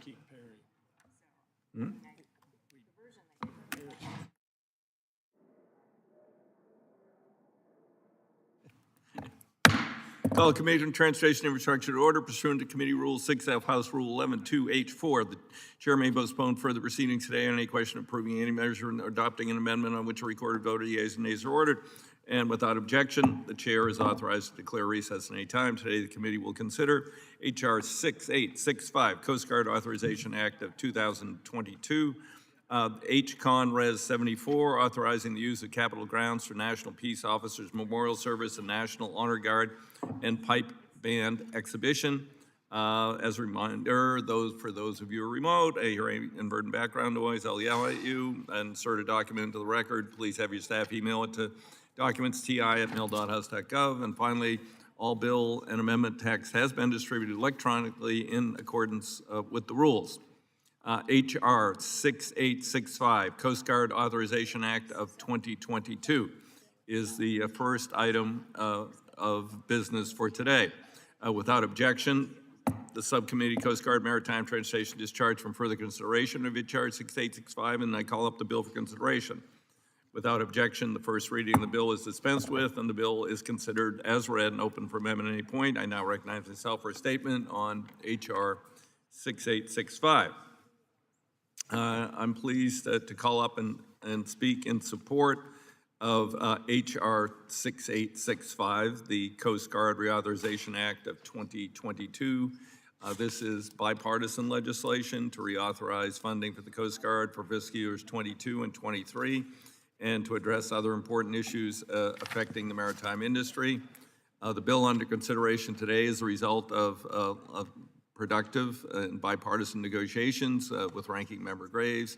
Keith Perry. Call Committee on Transportation Infrastructure to order pursuant to Committee Rule 6F, House Rule 11-2H4. The Chair may postpone further proceedings today on any question approving any measure or adopting an amendment on which a recorded vote of yeas and nays are ordered. And without objection, the Chair is authorized to declare recess at any time. Today, the committee will consider H.R. 6865, Coast Guard Authorization Act of 2022, H-Con Res 74, authorizing the use of Capitol grounds for National Peace Officers Memorial Service and National Honor Guard and Pipe Band Exhibition. As a reminder, for those of you who are remote, I hear inadvertent background noise, I'll yell at you. Insert a document into the record. Please have your staff email it to documentsti@mail.house.gov. And finally, all bill and amendment text has been distributed electronically in accordance with the rules. H.R. 6865, Coast Guard Authorization Act of 2022 is the first item of business for today. Without objection, the Subcommittee Coast Guard Maritime Transportation discharged from further consideration of H.R. 6865, and I call up the bill for consideration. Without objection, the first reading of the bill is dispensed with, and the bill is considered as read and open for amendment at any point. I now recognize myself for a statement on H.R. 6865. I'm pleased to call up and speak in support of H.R. 6865, the Coast Guard Reauthorization Act of 2022. This is bipartisan legislation to reauthorize funding for the Coast Guard for fiscal years 22 and 23 and to address other important issues affecting the maritime industry. The bill under consideration today is a result of productive and bipartisan negotiations with Ranking Member Graves,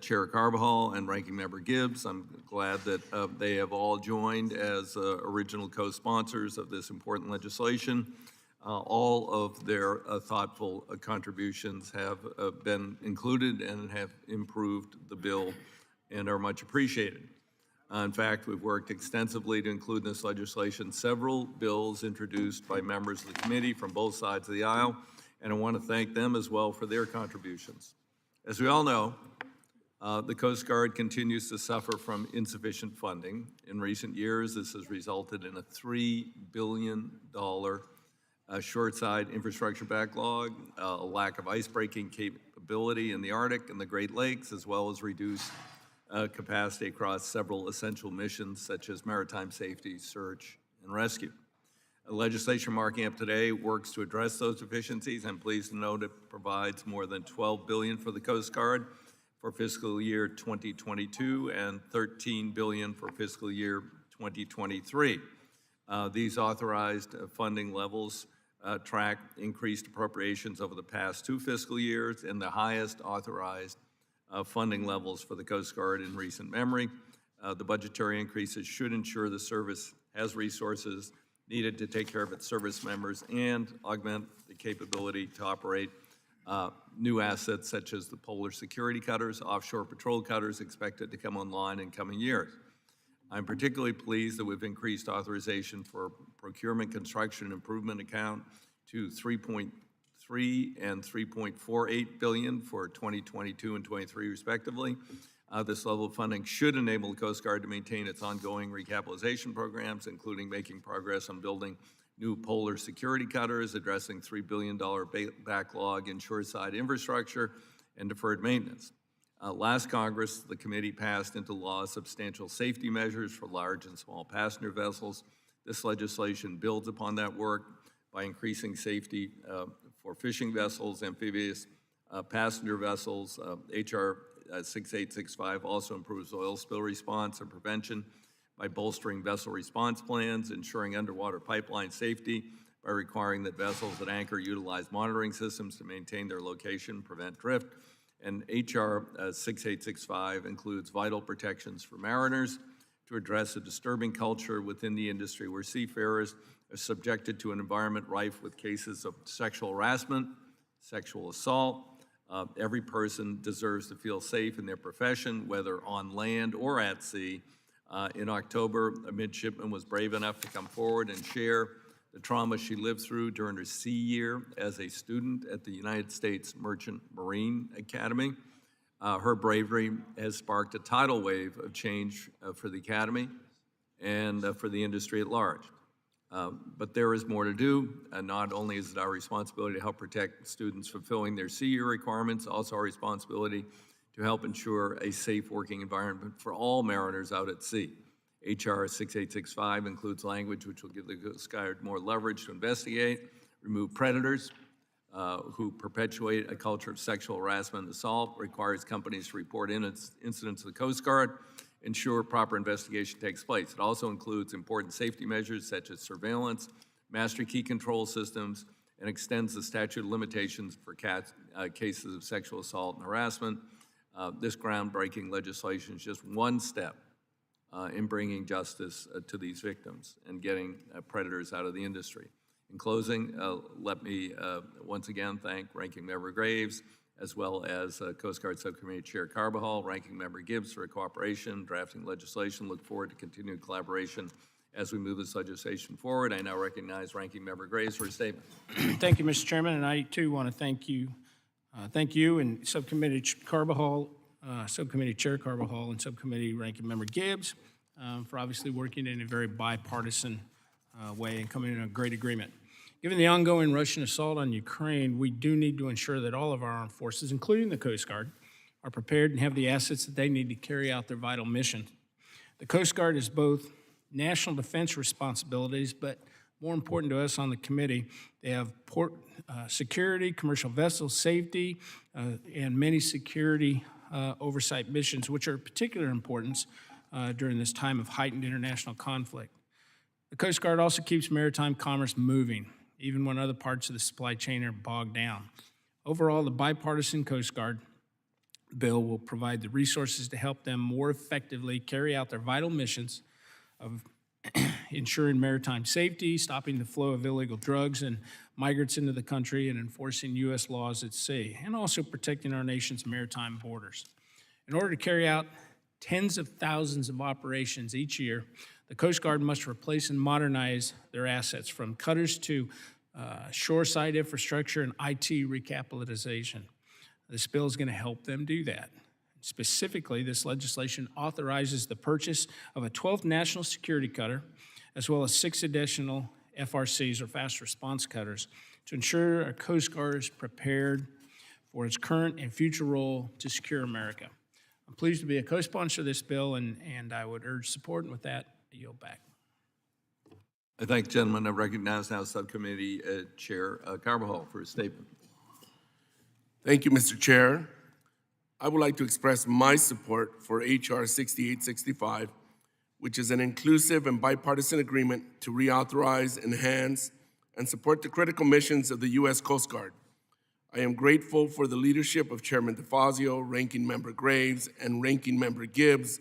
Chair Carbajal, and Ranking Member Gibbs. I'm glad that they have all joined as original co-sponsors of this important legislation. All of their thoughtful contributions have been included and have improved the bill and are much appreciated. In fact, we've worked extensively to include in this legislation several bills introduced by members of the committee from both sides of the aisle, and I want to thank them as well for their contributions. As we all know, the Coast Guard continues to suffer from insufficient funding. In recent years, this has resulted in a $3 billion shoreside infrastructure backlog, a lack of icebreaking capability in the Arctic and the Great Lakes, as well as reduced capacity across several essential missions such as maritime safety, search, and rescue. The legislation marking up today works to address those deficiencies. I'm pleased to note it provides more than $12 billion for the Coast Guard for fiscal year 2022 and $13 billion for fiscal year 2023. These authorized funding levels track increased appropriations over the past 2 fiscal years and the highest authorized funding levels for the Coast Guard in recent memory. The budgetary increases should ensure the service has resources needed to take care of its service members and augment the capability to operate new assets such as the polar security cutters, offshore patrol cutters expected to come online in coming years. I'm particularly pleased that we've increased authorization for procurement, construction, and improvement account to $3.3 and $3.48 billion for 2022 and 23 respectively. This level of funding should enable the Coast Guard to maintain its ongoing recapitalization programs, including making progress on building new polar security cutters, addressing $3 billion backlog in shoreside infrastructure, and deferred maintenance. Last Congress, the committee passed into law substantial safety measures for large and small passenger vessels. This legislation builds upon that work by increasing safety for fishing vessels, amphibious passenger vessels. H.R. 6865 also improves oil spill response and prevention by bolstering vessel response plans, ensuring underwater pipeline safety by requiring that vessels that anchor utilize monitoring systems to maintain their location, prevent drift. And H.R. 6865 includes vital protections for mariners to address a disturbing culture within the industry where seafarers are subjected to an environment rife with cases of sexual harassment, sexual assault. Every person deserves to feel safe in their profession, whether on land or at sea. In October, a midshipman was brave enough to come forward and share the trauma she lived through during her sea year as a student at the United States Merchant Marine Academy. Her bravery has sparked a tidal wave of change for the Academy and for the industry at large. But there is more to do. Not only is it our responsibility to help protect students fulfilling their sea year requirements, also our responsibility to help ensure a safe working environment for all mariners out at sea. HR 6865 includes language which will give the Coast Guard more leverage to investigate, remove predators who perpetuate a culture of sexual harassment and assault, requires companies to report incidents to the Coast Guard, ensure proper investigation takes place. It also includes important safety measures such as surveillance, master key control systems, and extends the statute of limitations for cases of sexual assault and harassment. This groundbreaking legislation is just one step in bringing justice to these victims and getting predators out of the industry. In closing, let me once again thank Ranking Member Graves, as well as Coast Guard Subcommittee Chair Carbajal, Ranking Member Gibbs for cooperation, drafting legislation. Look forward to continued collaboration as we move this legislation forward. I now recognize Ranking Member Graves for his statement. Thank you, Mr. Chairman, and I too want to thank you and Subcommittee Carbajal, Subcommittee Chair Carbajal, and Subcommittee Ranking Member Gibbs for obviously working in a very bipartisan way and coming to a great agreement. Given the ongoing Russian assault on Ukraine, we do need to ensure that all of our armed forces, including the Coast Guard, are prepared and have the assets that they need to carry out their vital mission. The Coast Guard is both national defense responsibilities, but more important to us on the committee, they have port security, commercial vessel safety, and many security oversight missions, which are of particular importance during this time of heightened international conflict. The Coast Guard also keeps maritime commerce moving, even when other parts of the supply chain are bogged down. Overall, the bipartisan Coast Guard bill will provide the resources to help them more effectively carry out their vital missions of ensuring maritime safety, stopping the flow of illegal drugs and migrants into the country, and enforcing U.S. laws at sea, and also protecting our nation's maritime borders. In order to carry out tens of thousands of operations each year, the Coast Guard must replace and modernize their assets, from cutters to shoreside infrastructure and IT recapitalization. This bill is going to help them do that. Specifically, this legislation authorizes the purchase of a 12th national security cutter, as well as 6 additional FRCs, or fast response cutters, to ensure our Coast Guard is prepared for its current and future role to secure America. I'm pleased to be a co-sponsor of this bill, and I would urge support, and with that, I yield back. I thank the gentleman. I recognize now Subcommittee Chair Carbajal for his statement. Thank you, Mr. Chair. I would like to express my support for HR 6865, which is an inclusive and bipartisan agreement to reauthorize, enhance, and support the critical missions of the U.S. Coast Guard. I am grateful for the leadership of Chairman DeFazio, Ranking Member Graves, and Ranking Member Gibbs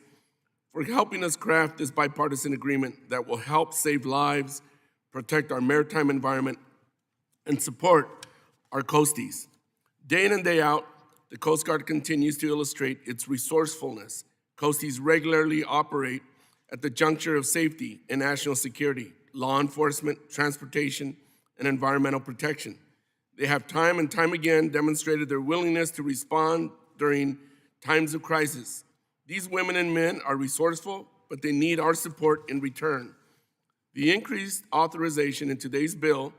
for helping us craft this bipartisan agreement that will help save lives, protect our maritime environment, and support our coasties. Day in and day out, the Coast Guard continues to illustrate its resourcefulness. Coasties regularly operate at the juncture of safety and national security, law enforcement, transportation, and environmental protection. They have time and time again demonstrated their willingness to respond during times of crisis. These women and men are resourceful, but they need our support in return. The increased authorization in today's bill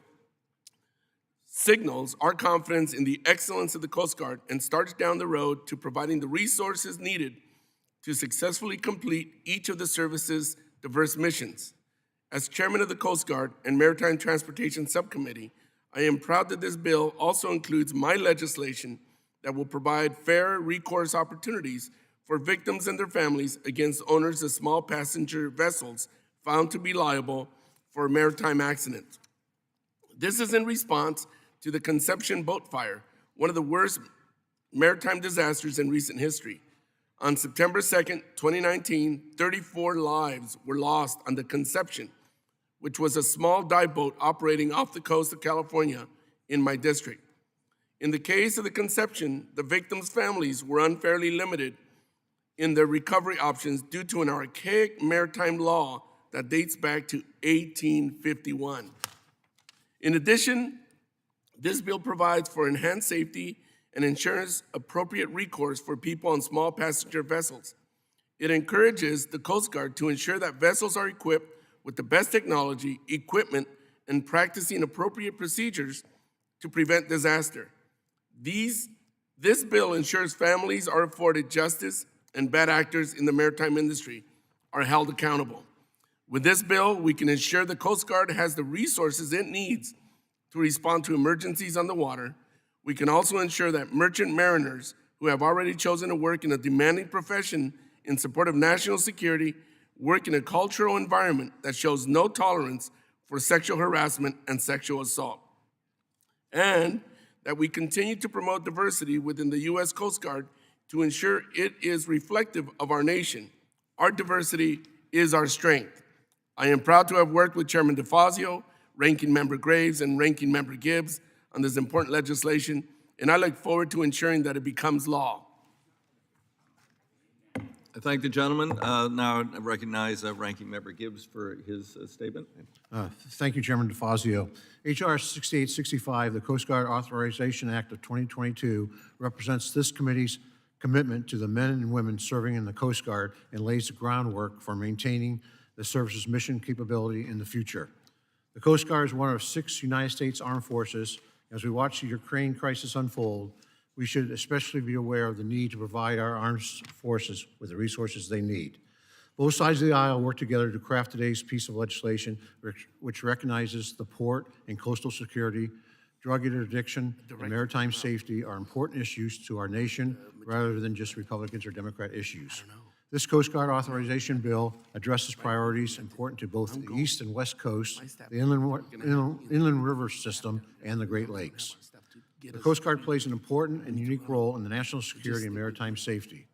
signals our confidence in the excellence of the Coast Guard and starts down the road to providing the resources needed to successfully complete each of the service's diverse missions. As chairman of the Coast Guard and Maritime Transportation Subcommittee, I am proud that this bill also includes my legislation that will provide fair recourse opportunities for victims and their families against owners of small passenger vessels found to be liable for a maritime accident. This is in response to the Conception boat fire, one of the worst maritime disasters in recent history. On September 2nd, 2019, 34 lives were lost on the Conception, which was a small dive boat operating off the coast of California in my district. In the case of the Conception, the victims' families were unfairly limited in their recovery options due to an archaic maritime law that dates back to 1851. In addition, this bill provides for enhanced safety and ensures appropriate recourse for people on small passenger vessels. It encourages the Coast Guard to ensure that vessels are equipped with the best technology, equipment, and practicing appropriate procedures to prevent disaster. This bill ensures families are afforded justice and bad actors in the maritime industry are held accountable. With this bill, we can ensure the Coast Guard has the resources it needs to respond to emergencies on the water. We can also ensure that merchant mariners who have already chosen to work in a demanding profession in support of national security work in a cultural environment that shows no tolerance for sexual harassment and sexual assault. And that we continue to promote diversity within the U.S. Coast Guard to ensure it is reflective of our nation. Our diversity is our strength. I am proud to have worked with Chairman DeFazio, Ranking Member Graves, and Ranking Member Gibbs on this important legislation, and I look forward to ensuring that it becomes law. I thank the gentleman. Now I recognize Ranking Member Gibbs for his statement. Thank you, Chairman DeFazio. H.R. 6865, the Coast Guard Authorization Act of 2022, represents this committee's commitment to the men and women serving in the Coast Guard and lays the groundwork for maintaining the service's mission capability in the future. The Coast Guard is one of 6 United States Armed Forces. As we watch the Ukraine crisis unfold, we should especially be aware of the need to provide our armed forces with the resources they need. Both sides of the aisle work together to craft today's piece of legislation, which recognizes the port and coastal security, drug interdiction, and maritime safety are important issues to our nation rather than just Republicans or Democrat issues. This Coast Guard authorization bill addresses priorities important to both the East and West Coast, the inland river system, and the Great Lakes. The Coast Guard plays an important and unique role in the national security and maritime safety.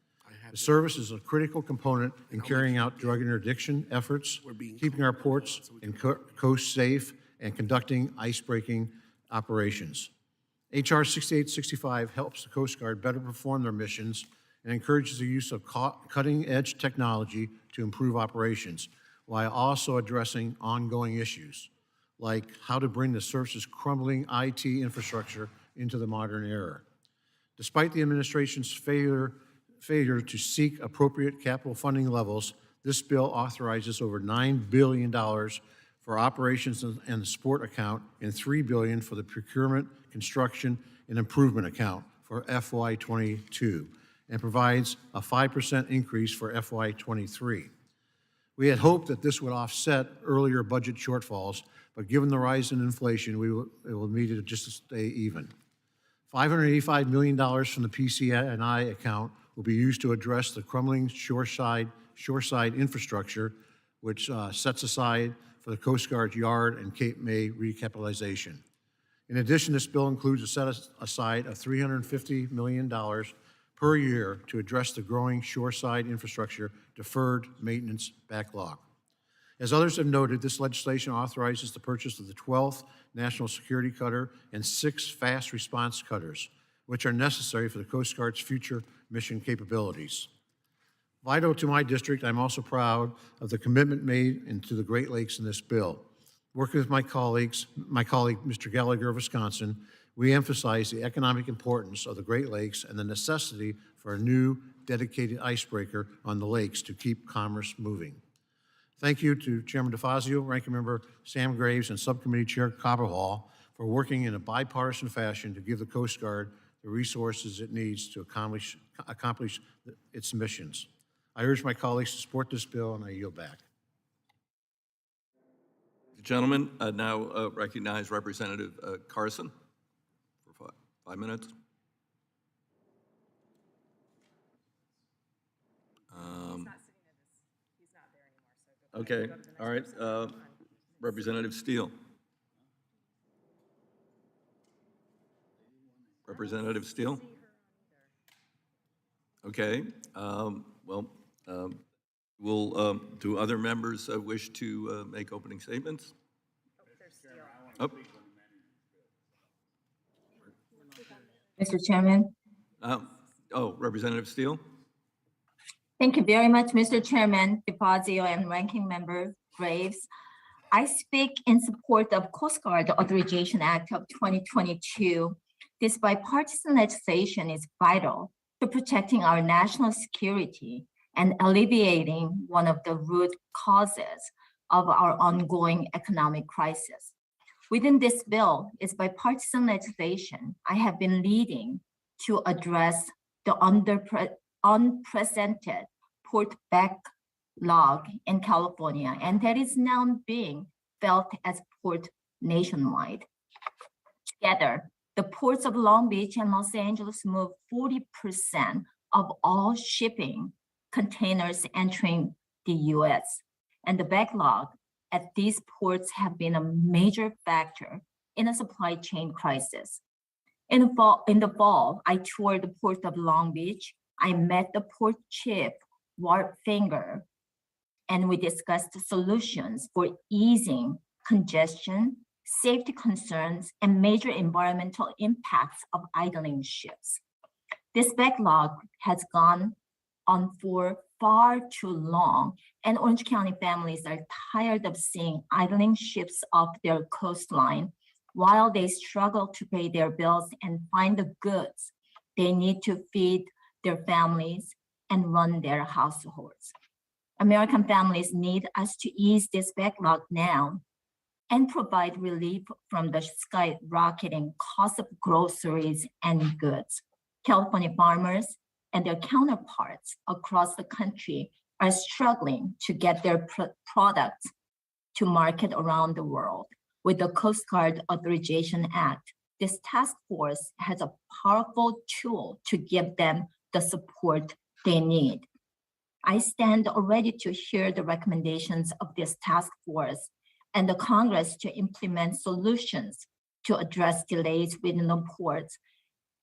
The service is a critical component in carrying out drug interdiction efforts, keeping our ports and coasts safe, and conducting ice-breaking operations. H.R. 6865 helps the Coast Guard better perform their missions and encourages the use of cutting-edge technology to improve operations, while also addressing ongoing issues, like how to bring the service's crumbling IT infrastructure into the modern era. Despite the administration's failure to seek appropriate capital funding levels, this bill authorizes over $9 billion for operations and the support account and $3 billion for the procurement, construction, and improvement account for FY22, and provides a 5% increase for FY23. We had hoped that this would offset earlier budget shortfalls, but given the rise in inflation, it will need it just to stay even. $585 million from the PC&I account will be used to address the crumbling shoreside infrastructure, which sets aside for the Coast Guard's yard and Cape May recapitalization. In addition, this bill includes a set aside of $350 million per year to address the growing shoreside infrastructure deferred maintenance backlog. As others have noted, this legislation authorizes the purchase of the 12th National Security Cutter and 6 fast response cutters, which are necessary for the Coast Guard's future mission capabilities. Vital to my district, I'm also proud of the commitment made into the Great Lakes in this bill. Working with my colleague, Mr. Gallagher of Wisconsin, we emphasize the economic importance of the Great Lakes and the necessity for a new dedicated icebreaker on the lakes to keep commerce moving. Thank you to Chairman DeFazio, Ranking Member Sam Graves, and Subcommittee Chair Carbajal for working in a bipartisan fashion to give the Coast Guard the resources it needs to accomplish its missions. I urge my colleagues to support this bill, and I yield back. The gentleman now recognize Representative Carson for 5 minutes. Okay, all right. Representative Steele. Representative Steele? Okay, do other members wish to make opening statements? Oh. Mr. Chairman. Representative Steele? Thank you very much, Mr. Chairman DeFazio and Ranking Member Graves. I speak in support of Coast Guard Authorization Act of 2022. This bipartisan legislation is vital to protecting our national security and alleviating one of the root causes of our ongoing economic crisis. Within this bill is bipartisan legislation I have been leading to address the unprecedented port backlog in California, and that is now being felt as port nationwide. Together, the ports of Long Beach and Los Angeles move 40% of all shipping containers entering the US. And the backlog at these ports have been a major factor in a supply chain crisis. In the fall, I toured the port of Long Beach. I met the port chief, Wart Finger, and we discussed solutions for easing congestion, safety concerns, and major environmental impacts of idling ships. This backlog has gone on for far too long, and Orange County families are tired of seeing idling ships off their coastline while they struggle to pay their bills and find the goods they need to feed their families and run their households. American families need us to ease this backlog now and provide relief from the skyrocketing cost of groceries and goods. California farmers and their counterparts across the country are struggling to get their products to market around the world. With the Coast Guard Authorization Act, this task force has a powerful tool to give them the support they need. I stand ready to hear the recommendations of this task force and the Congress to implement solutions to address delays within the ports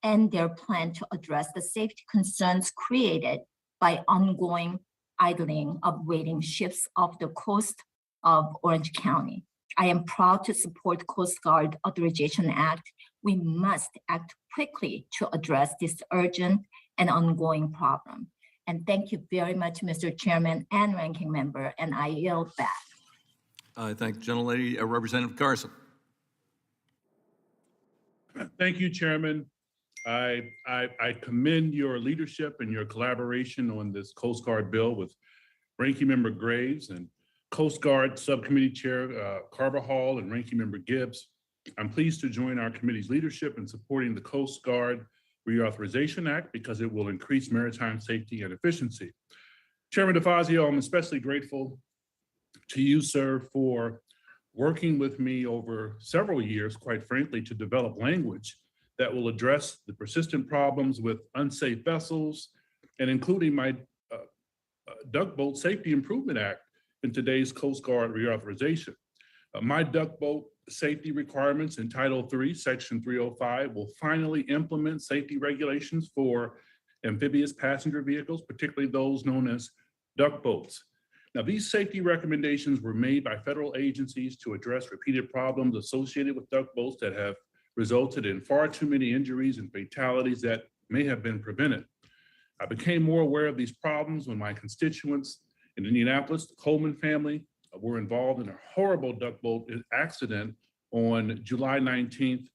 and their plan to address the safety concerns created by ongoing idling of waiting ships off the coast of Orange County. I am proud to support Coast Guard Authorization Act. We must act quickly to address this urgent and ongoing problem. And thank you very much, Mr. Chairman and Ranking Member, and I yield back. I thank the gentlelady. Representative Carson. Thank you, Chairman. I commend your leadership and your collaboration on this Coast Guard bill with Ranking Member Graves and Coast Guard Subcommittee Chair Carbajal and Ranking Member Gibbs. I'm pleased to join our committee's leadership in supporting the Coast Guard Reauthorization Act because it will increase maritime safety and efficiency. Chairman DeFazio, I'm especially grateful to you, sir, for working with me over several years, quite frankly, to develop language that will address the persistent problems with unsafe vessels and including my Duck Safety Improvement Act in today's Coast Guard reauthorization. My duck boat safety requirements in Title III, Section 305 will finally implement safety regulations for amphibious passenger vehicles, particularly those known as duck boats. Now, these safety recommendations were made by federal agencies to address repeated problems associated with duck boats that have resulted in far too many injuries and fatalities that may have been prevented. I became more aware of these problems when my constituents in Indianapolis, the Coleman family, were involved in a horrible duck boat accident on July 19th,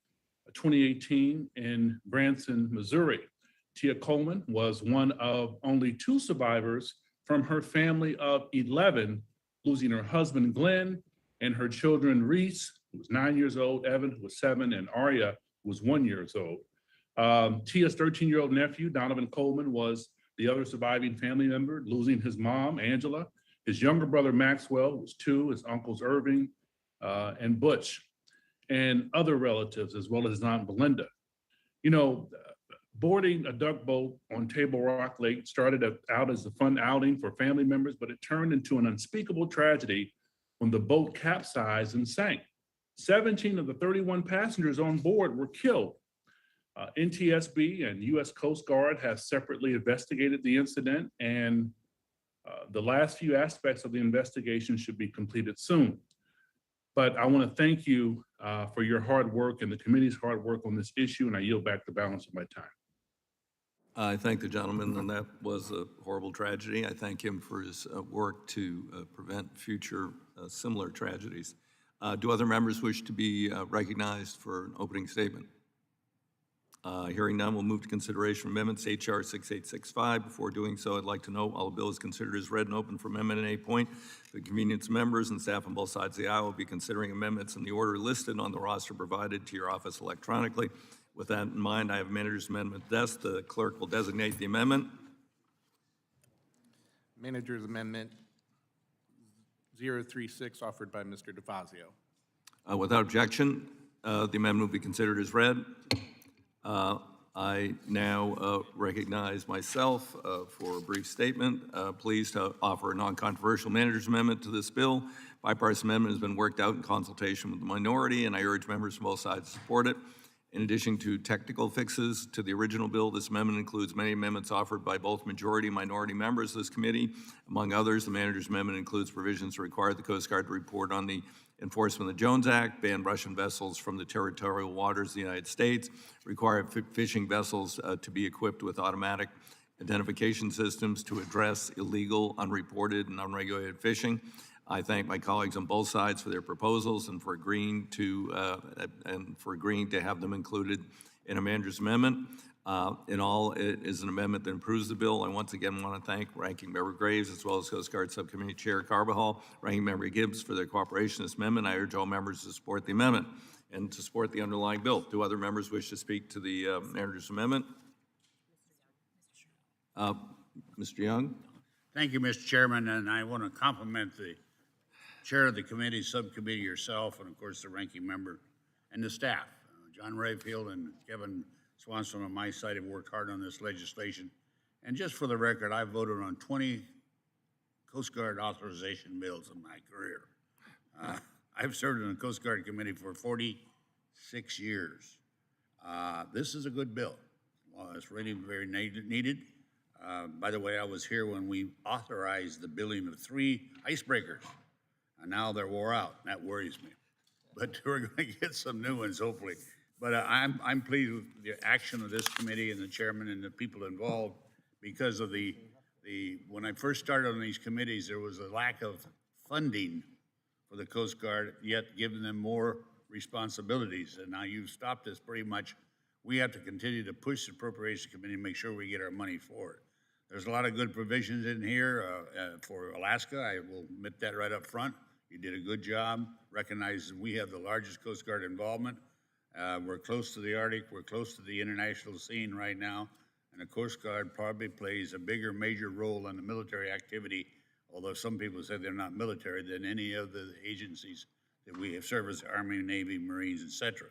2018 in Branson, Missouri. Tia Coleman was one of only 2 survivors from her family of 11, losing her husband, Glenn, and her children, Reese, who was 9 years old, Evan, who was 7, and Aria, who was 1 year old. Tia's 13-year-old nephew, Donovan Coleman, was the other surviving family member, losing his mom, Angela, his younger brother, Maxwell, was 2, his uncles, Irving and Butch, and other relatives, as well as his aunt, Belinda. You know, boarding a duck boat on Table Rock Lake started out as a fun outing for family members, but it turned into an unspeakable tragedy when the boat capsized and sank. 17 of the 31 passengers on board were killed. NTSB and U.S. Coast Guard have separately investigated the incident, and the last few aspects of the investigation should be completed soon. But I want to thank you for your hard work and the committee's hard work on this issue, and I yield back the balance of my time. I thank the gentleman, and that was a horrible tragedy. I thank him for his work to prevent future similar tragedies. Do other members wish to be recognized for an opening statement? Hearing none, we'll move to consideration of amendments H.R. 6865. Before doing so, I'd like to note all the bill is considered as read and open for amendment at any point. For the convenience of members and staff on both sides of the aisle will be considering amendments in the order listed on the roster provided to your office electronically. With that in mind, I have manager's amendment desk. The clerk will designate the amendment. Manager's Amendment 036 offered by Mr. DeFazio. Without objection, the amendment will be considered as read. I now recognize myself for a brief statement. Pleased to offer a non-controversial manager's amendment to this bill. Bipartisan amendment has been worked out in consultation with the minority, and I urge members from both sides to support it. In addition to technical fixes to the original bill, this amendment includes many amendments offered by both majority and minority members of this committee. Among others, the manager's amendment includes provisions to require the Coast Guard to report on the enforcement of the Jones Act, ban Russian vessels from the territorial waters of the United States, require fishing vessels to be equipped with automatic identification systems to address illegal, unreported, and unregulated fishing. I thank my colleagues on both sides for their proposals and for agreeing to have them included in a manager's amendment. In all, it is an amendment that improves the bill. I once again want to thank Ranking Member Graves as well as Coast Guard Subcommittee Chair Carbajal, Ranking Member Gibbs for their cooperation in this amendment. I urge all members to support the amendment and to support the underlying bill. Do other members wish to speak to the manager's amendment? Mr. Young? Thank you, Mr. Chairman, and I want to compliment the chair of the committee, subcommittee, yourself, and of course the ranking member and the staff. John Rayfield and Kevin Swanson on my side have worked hard on this legislation. And just for the record, I voted on 20 Coast Guard authorization bills in my career. I've served in the Coast Guard Committee for 46 years. This is a good bill. Well, it's really very needed. By the way, I was here when we authorized the building of 3 icebreakers, and now they're wore out. That worries me. But we're going to get some new ones, hopefully. But I'm pleased with the action of this committee and the chairman and the people involved because of when I first started on these committees, there was a lack of funding for the Coast Guard, yet giving them more responsibilities. And now you've stopped us pretty much. We have to continue to push the Appropriation Committee and make sure we get our money for it. There's a lot of good provisions in here for Alaska. I will admit that right up front. You did a good job recognizing we have the largest Coast Guard involvement. We're close to the Arctic. We're close to the international scene right now. And the Coast Guard probably plays a bigger, major role in the military activity, although some people say they're not military, than any of the agencies that we have service, Army, Navy, Marines, et cetera.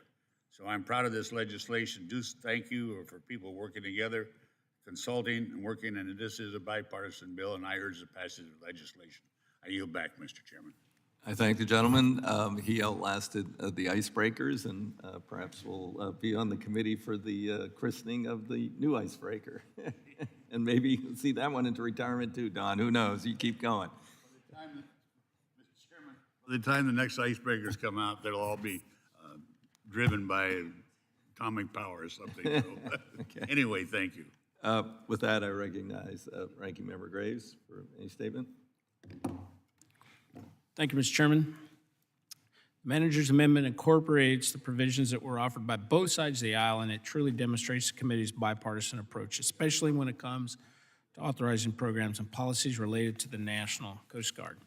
So I'm proud of this legislation. Do thank you for people working together, consulting and working, and this is a bipartisan bill, and I urge the passage of legislation. I yield back, Mr. Chairman. I thank the gentleman. He outlasted the icebreakers, and perhaps will be on the committee for the christening of the new icebreaker. And maybe see that one into retirement too, Don. Who knows? You keep going. By the time the next icebreakers come out, they'll all be driven by atomic power or something. So, okay. Anyway, thank you. With that, I recognize Ranking Member Graves for any statement. Thank you, Mr. Chairman. The manager's amendment incorporates the provisions that were offered by both sides of the aisle, and it truly demonstrates the committee's bipartisan approach, especially when it comes to authorizing programs and policies related to the National Coast Guard.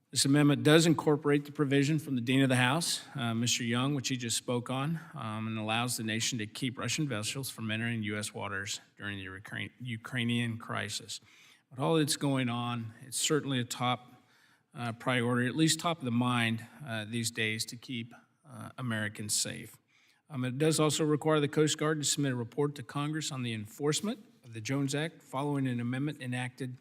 This amendment does incorporate the provision from the Dean of the House, Mr. Young, which he just spoke on, and allows the nation to keep Russian vessels from entering U.S. waters during the Ukrainian crisis. With all that's going on, it's certainly a top priority, at least top of the mind these days, to keep Americans safe. It does also require the Coast Guard to submit a report to Congress on the enforcement of the Jones Act following an amendment enacted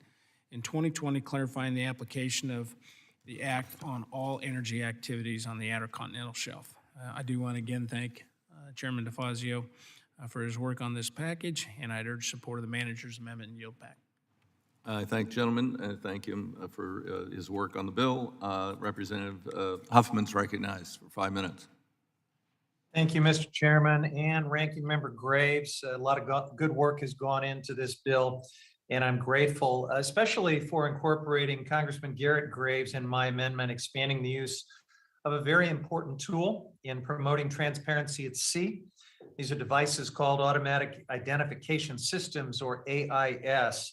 in 2020 clarifying the application of the Act on all energy activities on the Outer Continental Shelf. I do want to again thank Chairman DeFazio for his work on this package, and I'd urge support of the manager's amendment and yield back. I thank the gentleman, and thank him for his work on the bill. Representative Huffman's recognized for 5 minutes. Thank you, Mr. Chairman and Ranking Member Graves. A lot of good work has gone into this bill, and I'm grateful, especially for incorporating Congressman Garrett Graves in my amendment, expanding the use of a very important tool in promoting transparency at sea. These are devices called Automatic Identification Systems, or AIS.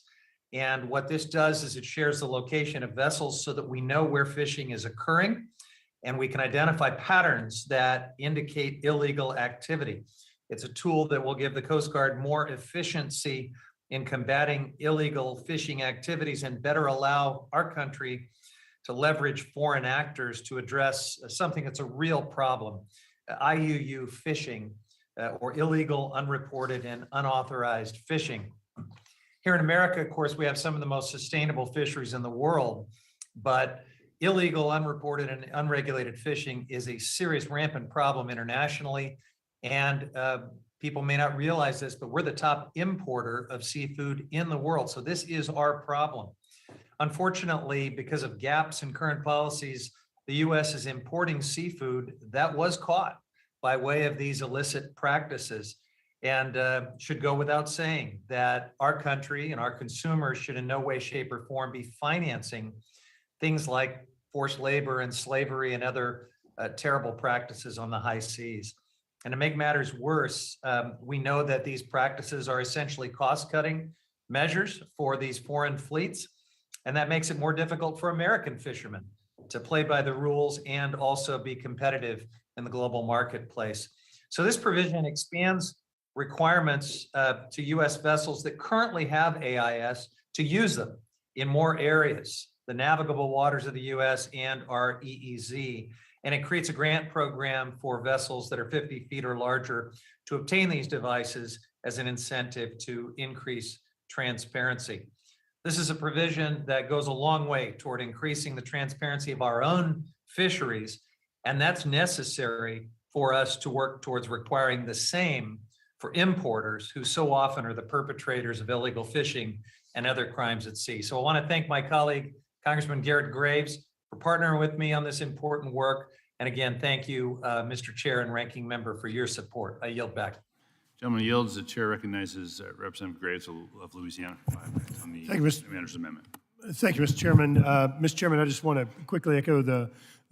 And what this does is it shares the location of vessels so that we know where fishing is occurring, and we can identify patterns that indicate illegal activity. It's a tool that will give the Coast Guard more efficiency in combating illegal fishing activities and better allow our country to leverage foreign actors to address something that's a real problem, IUU fishing, or illegal, unreported, and unauthorized fishing. Here in America, of course, we have some of the most sustainable fisheries in the world, but illegal, unreported, and unregulated fishing is a serious rampant problem internationally. And people may not realize this, but we're the top importer of seafood in the world. So this is our problem. Unfortunately, because of gaps in current policies, the U.S. is importing seafood that was caught by way of these illicit practices. And should go without saying that our country and our consumers should in no way, shape, or form be financing things like forced labor and slavery and other terrible practices on the high seas. And to make matters worse, we know that these practices are essentially cost-cutting measures for these foreign fleets, and that makes it more difficult for American fishermen to play by the rules and also be competitive in the global marketplace. So this provision expands requirements to U.S. vessels that currently have AIS to use them in more areas, the navigable waters of the U.S. and our EEZ. And it creates a grant program for vessels that are 50 feet or larger to obtain these devices as an incentive to increase transparency. This is a provision that goes a long way toward increasing the transparency of our own fisheries, and that's necessary for us to work towards requiring the same for importers who so often are the perpetrators of illegal fishing and other crimes at sea. So I want to thank my colleague, Congressman Garrett Graves, for partnering with me on this important work. And again, thank you, Mr. Chair and Ranking Member, for your support. I yield back. Gentleman yields. The chair recognizes Representative Graves of Louisiana for 5 minutes on the Thank you, Mr. manager's amendment. Thank you, Mr. Chairman. Mr. Chairman, I just want to quickly echo the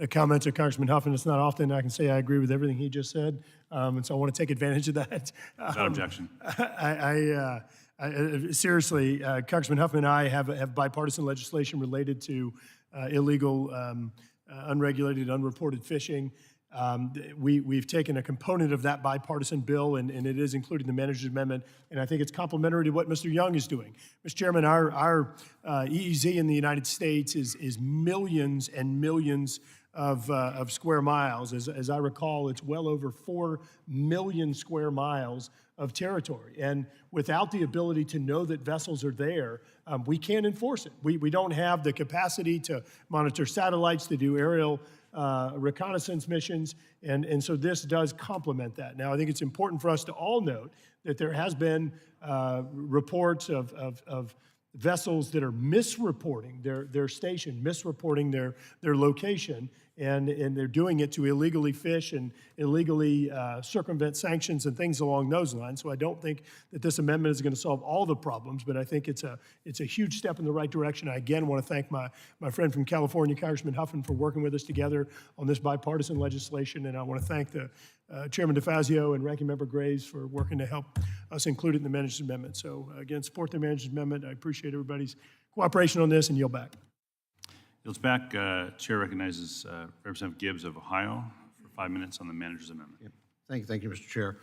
comments of Congressman Huffman. It's not often I can say I agree with everything he just said, and so I want to take advantage of that. Without objection. Seriously, Congressman Huffman and I have bipartisan legislation related to illegal, unregulated, unreported fishing. We've taken a component of that bipartisan bill, and it is included in the manager's amendment, and I think it's complementary to what Mr. Young is doing. Mr. Chairman, our EEZ in the United States is millions and millions of square miles. As I recall, it's well over 4 million square miles of territory. And without the ability to know that vessels are there, we can't enforce it. We don't have the capacity to monitor satellites, to do aerial reconnaissance missions, and so this does complement that. Now, I think it's important for us to all note that there has been reports of vessels that are misreporting their station, misreporting their location, and they're doing it to illegally fish and illegally circumvent sanctions and things along those lines. So I don't think that this amendment is going to solve all the problems, but I think it's a huge step in the right direction. I again want to thank my friend from California, Congressman Huffman, for working with us together on this bipartisan legislation, and I want to thank the Chairman DeFazio and Ranking Member Graves for working to help us include it in the manager's amendment. So again, support the manager's amendment. I appreciate everybody's cooperation on this, and yield back. Yields back. Chair recognizes Representative Gibbs of Ohio for 5 minutes on the manager's amendment. Yep. Thank you, Mr. Chair.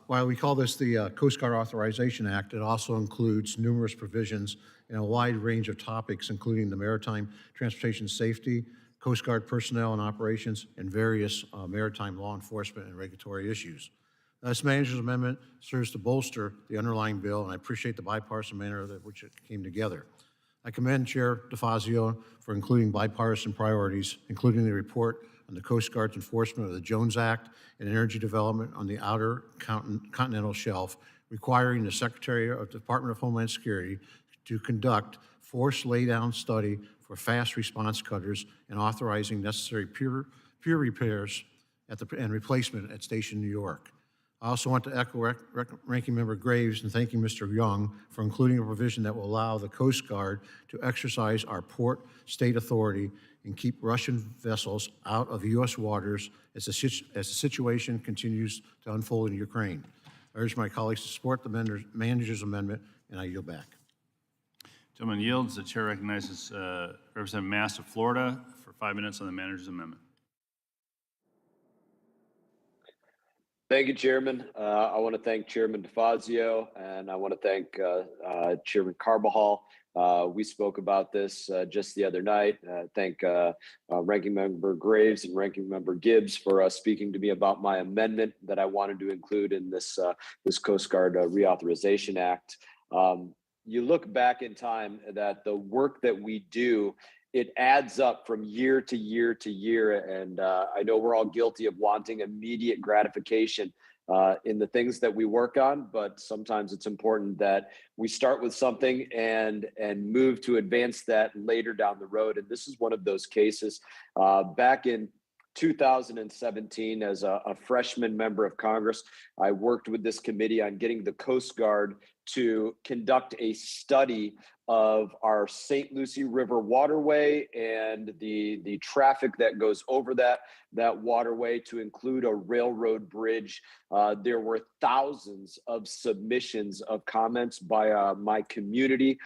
While we call this the Coast Guard Authorization Act, it also includes numerous provisions in a wide range of topics, including the maritime transportation safety, Coast Guard personnel and operations, and various maritime law enforcement and regulatory issues. This manager's amendment serves to bolster the underlying bill, and I appreciate the bipartisan manner in which it came together. I commend Chair DeFazio for including bipartisan priorities, including the report on the Coast Guard's enforcement of the Jones Act and energy development on the outer continental shelf, requiring the Secretary of the Department of Homeland Security to conduct forced laydown study for fast response cutters and authorizing necessary pier repairs and replacement at Station New York. I also want to echo Ranking Member Graves and thanking Mr. Young for including a provision that will allow the Coast Guard to exercise our port state authority and keep Russian vessels out of U.S. waters as the situation continues to unfold in Ukraine. I urge my colleagues to support the manager's amendment, and I yield back. Gentleman yields. The chair recognizes Representative Mass of Florida for 5 minutes on the manager's amendment. Thank you, Chairman. I want to thank Chairman DeFazio, and I want to thank Chairman Carbajal. We spoke about this just the other night. Thank Ranking Member Graves and Ranking Member Gibbs for speaking to me about my amendment that I wanted to include in this Coast Guard Reauthorization Act. You look back in time that the work that we do, it adds up from year to year to year. And I know we're all guilty of wanting immediate gratification in the things that we work on, but sometimes it's important that we start with something and move to advance that later down the road. And this is one of those cases. Back in 2017, as a freshman member of Congress, I worked with this committee on getting the Coast Guard to conduct a study of our St. Lucie River waterway and the traffic that goes over that waterway, to include a railroad bridge. There were thousands of submissions of comments by my community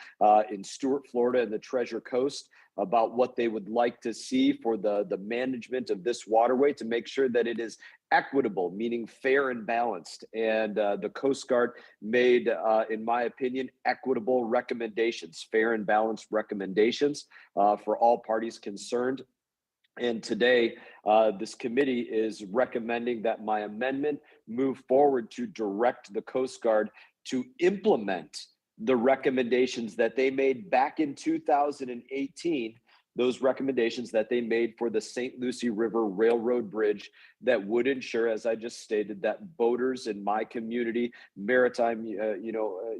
in Stuart, Florida, and the Treasure Coast about what they would like to see for the management of this waterway to make sure that it is equitable, meaning fair and balanced. And the Coast Guard made, in my opinion, equitable recommendations, fair and balanced recommendations for all parties concerned. And today, this committee is recommending that my amendment move forward to direct the Coast Guard to implement the recommendations that they made back in 2018, those recommendations that they made for the St. Lucie River Railroad Bridge that would ensure, as I just stated, that boaters in my community, maritime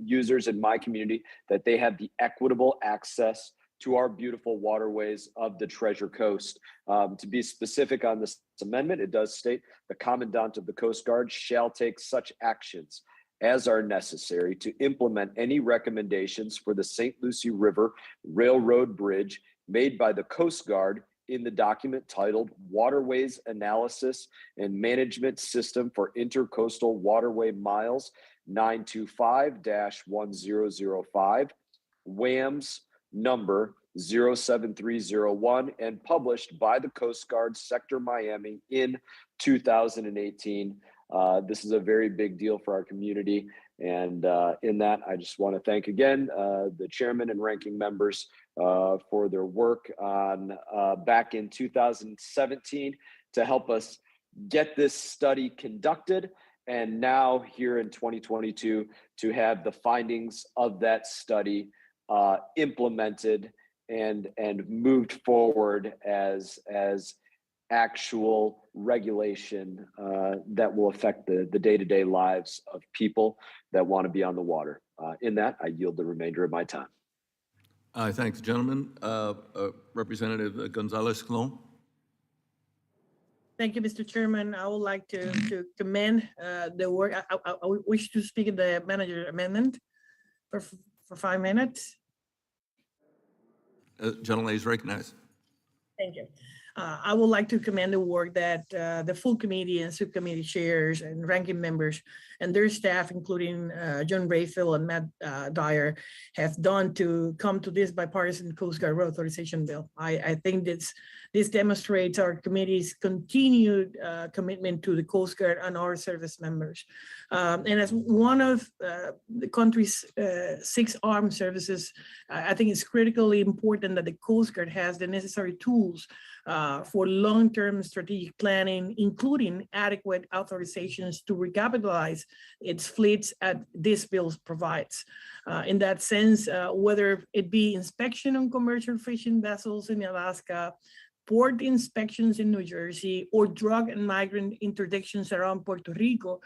users in my community, that they have the equitable access to our beautiful waterways of the Treasure Coast. To be specific on this amendment, it does state the Commandant of the Coast Guard shall take such actions as are necessary to implement any recommendations for the St. Lucie River Railroad Bridge made by the Coast Guard in the document titled Waterways Analysis and Management System for Intercoastal Waterway Miles 925-1005, WAMS number 07301, and published by the Coast Guard Sector Miami in 2018. This is a very big deal for our community. And in that, I just want to thank again the chairman and ranking members for their work on back in 2017 to help us get this study conducted. And now here in 2022 to have the findings of that study implemented and moved forward as actual regulation that will affect the day-to-day lives of people that want to be on the water. In that, I yield the remainder of my time. I thank the gentleman. Representative Gonzalez-Colon. Thank you, Mr. Chairman. I would like to commend the work. I wish to speak in the manager amendment for 5 minutes. Gentleman is recognized. Thank you. I would like to commend the work that the full committee and subcommittee chairs and ranking members and their staff, including John Rayfield and Matt Dyer, have done to come to this bipartisan Coast Guard Reauthorization bill. I think this demonstrates our committee's continued commitment to the Coast Guard and our service members. And as one of the country's 6 armed services, I think it's critically important that the Coast Guard has the necessary tools for long-term strategic planning, including adequate authorizations to recapitalize its fleets as this bill provides. In that sense, whether it be inspection on commercial fishing vessels in Alaska, port inspections in New Jersey, or drug and migrant interdictions around Puerto Rico,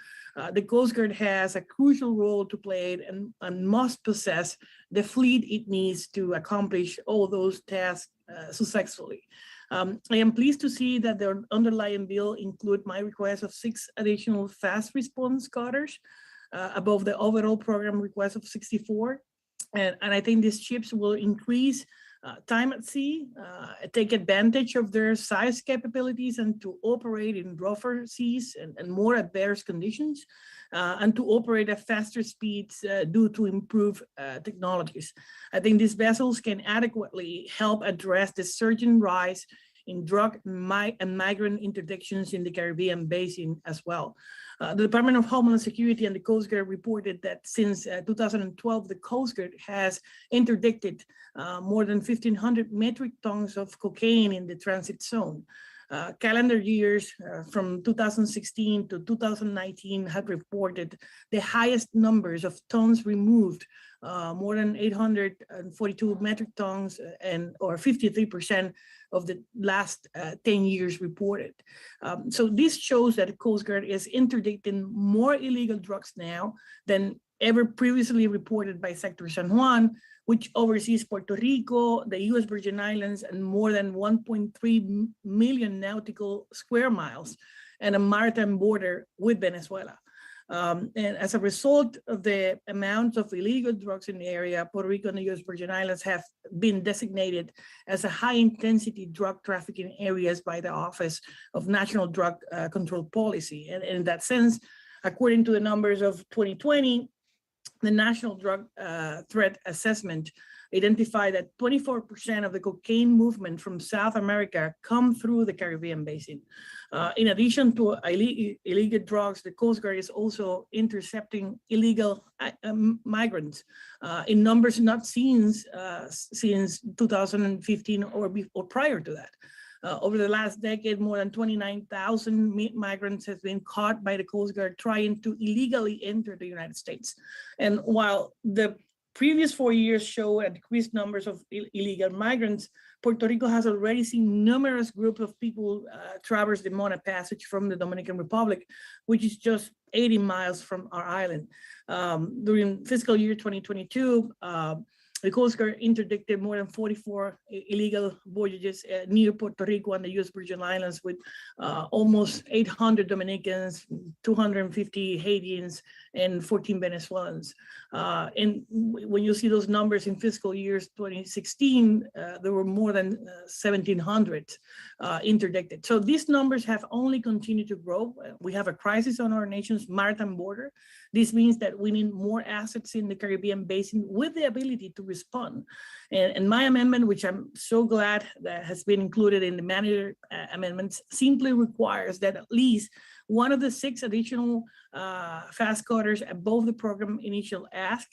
the Coast Guard has a crucial role to play and must possess the fleet it needs to accomplish all those tasks successfully. I am pleased to see that the underlying bill include my request of 6 additional fast response cutters above the overall program request of 64. And I think these ships will increase time at sea, take advantage of their size capabilities and to operate in rougher seas and more adverse conditions, and to operate at faster speeds due to improved technologies. I think these vessels can adequately help address the surging rise in drug and migrant interdictions in the Caribbean basin as well. The Department of Homeland Security and the Coast Guard reported that since 2012, the Coast Guard has interdicted more than 1,500 metric tons of cocaine in the transit zone. Calendar years from 2016 to 2019 have reported the highest numbers of tons removed, more than 842 metric tons, or 53% of the last 10 years reported. So this shows that the Coast Guard is interdicting more illegal drugs now than ever previously reported by Sector San Juan, which oversees Puerto Rico, the US Virgin Islands, and more than 1.3 million nautical square miles, and a maritime border with Venezuela. And as a result of the amount of illegal drugs in the area, Puerto Rico and the US Virgin Islands have been designated as a high-intensity drug trafficking areas by the Office of National Drug Control Policy. And in that sense, according to the numbers of 2020, the National Drug Threat Assessment identified that 24% of the cocaine movement from South America come through the Caribbean basin. In addition to illegal drugs, the Coast Guard is also intercepting illegal migrants in numbers not seen since 2015 or prior to that. Over the last decade, more than 29,000 migrants have been caught by the Coast Guard trying to illegally enter the United States. And while the previous 4 years show a decreased numbers of illegal migrants, Puerto Rico has already seen numerous groups of people traverse the Mona Passage from the Dominican Republic, which is just 80 miles from our island. During fiscal year 2022, the Coast Guard interdicted more than 44 illegal voyages near Puerto Rico and the US Virgin Islands with almost 800 Dominicans, 250 Haitians, and 14 Venezuelans. And when you see those numbers in fiscal years 2016, there were more than 1,700 interdicted. So these numbers have only continued to grow. We have a crisis on our nation's maritime border. This means that we need more assets in the Caribbean basin with the ability to respond. And my amendment, which I'm so glad that has been included in the manager amendments, simply requires that at least one of the 6 additional fast cutters above the program initial ask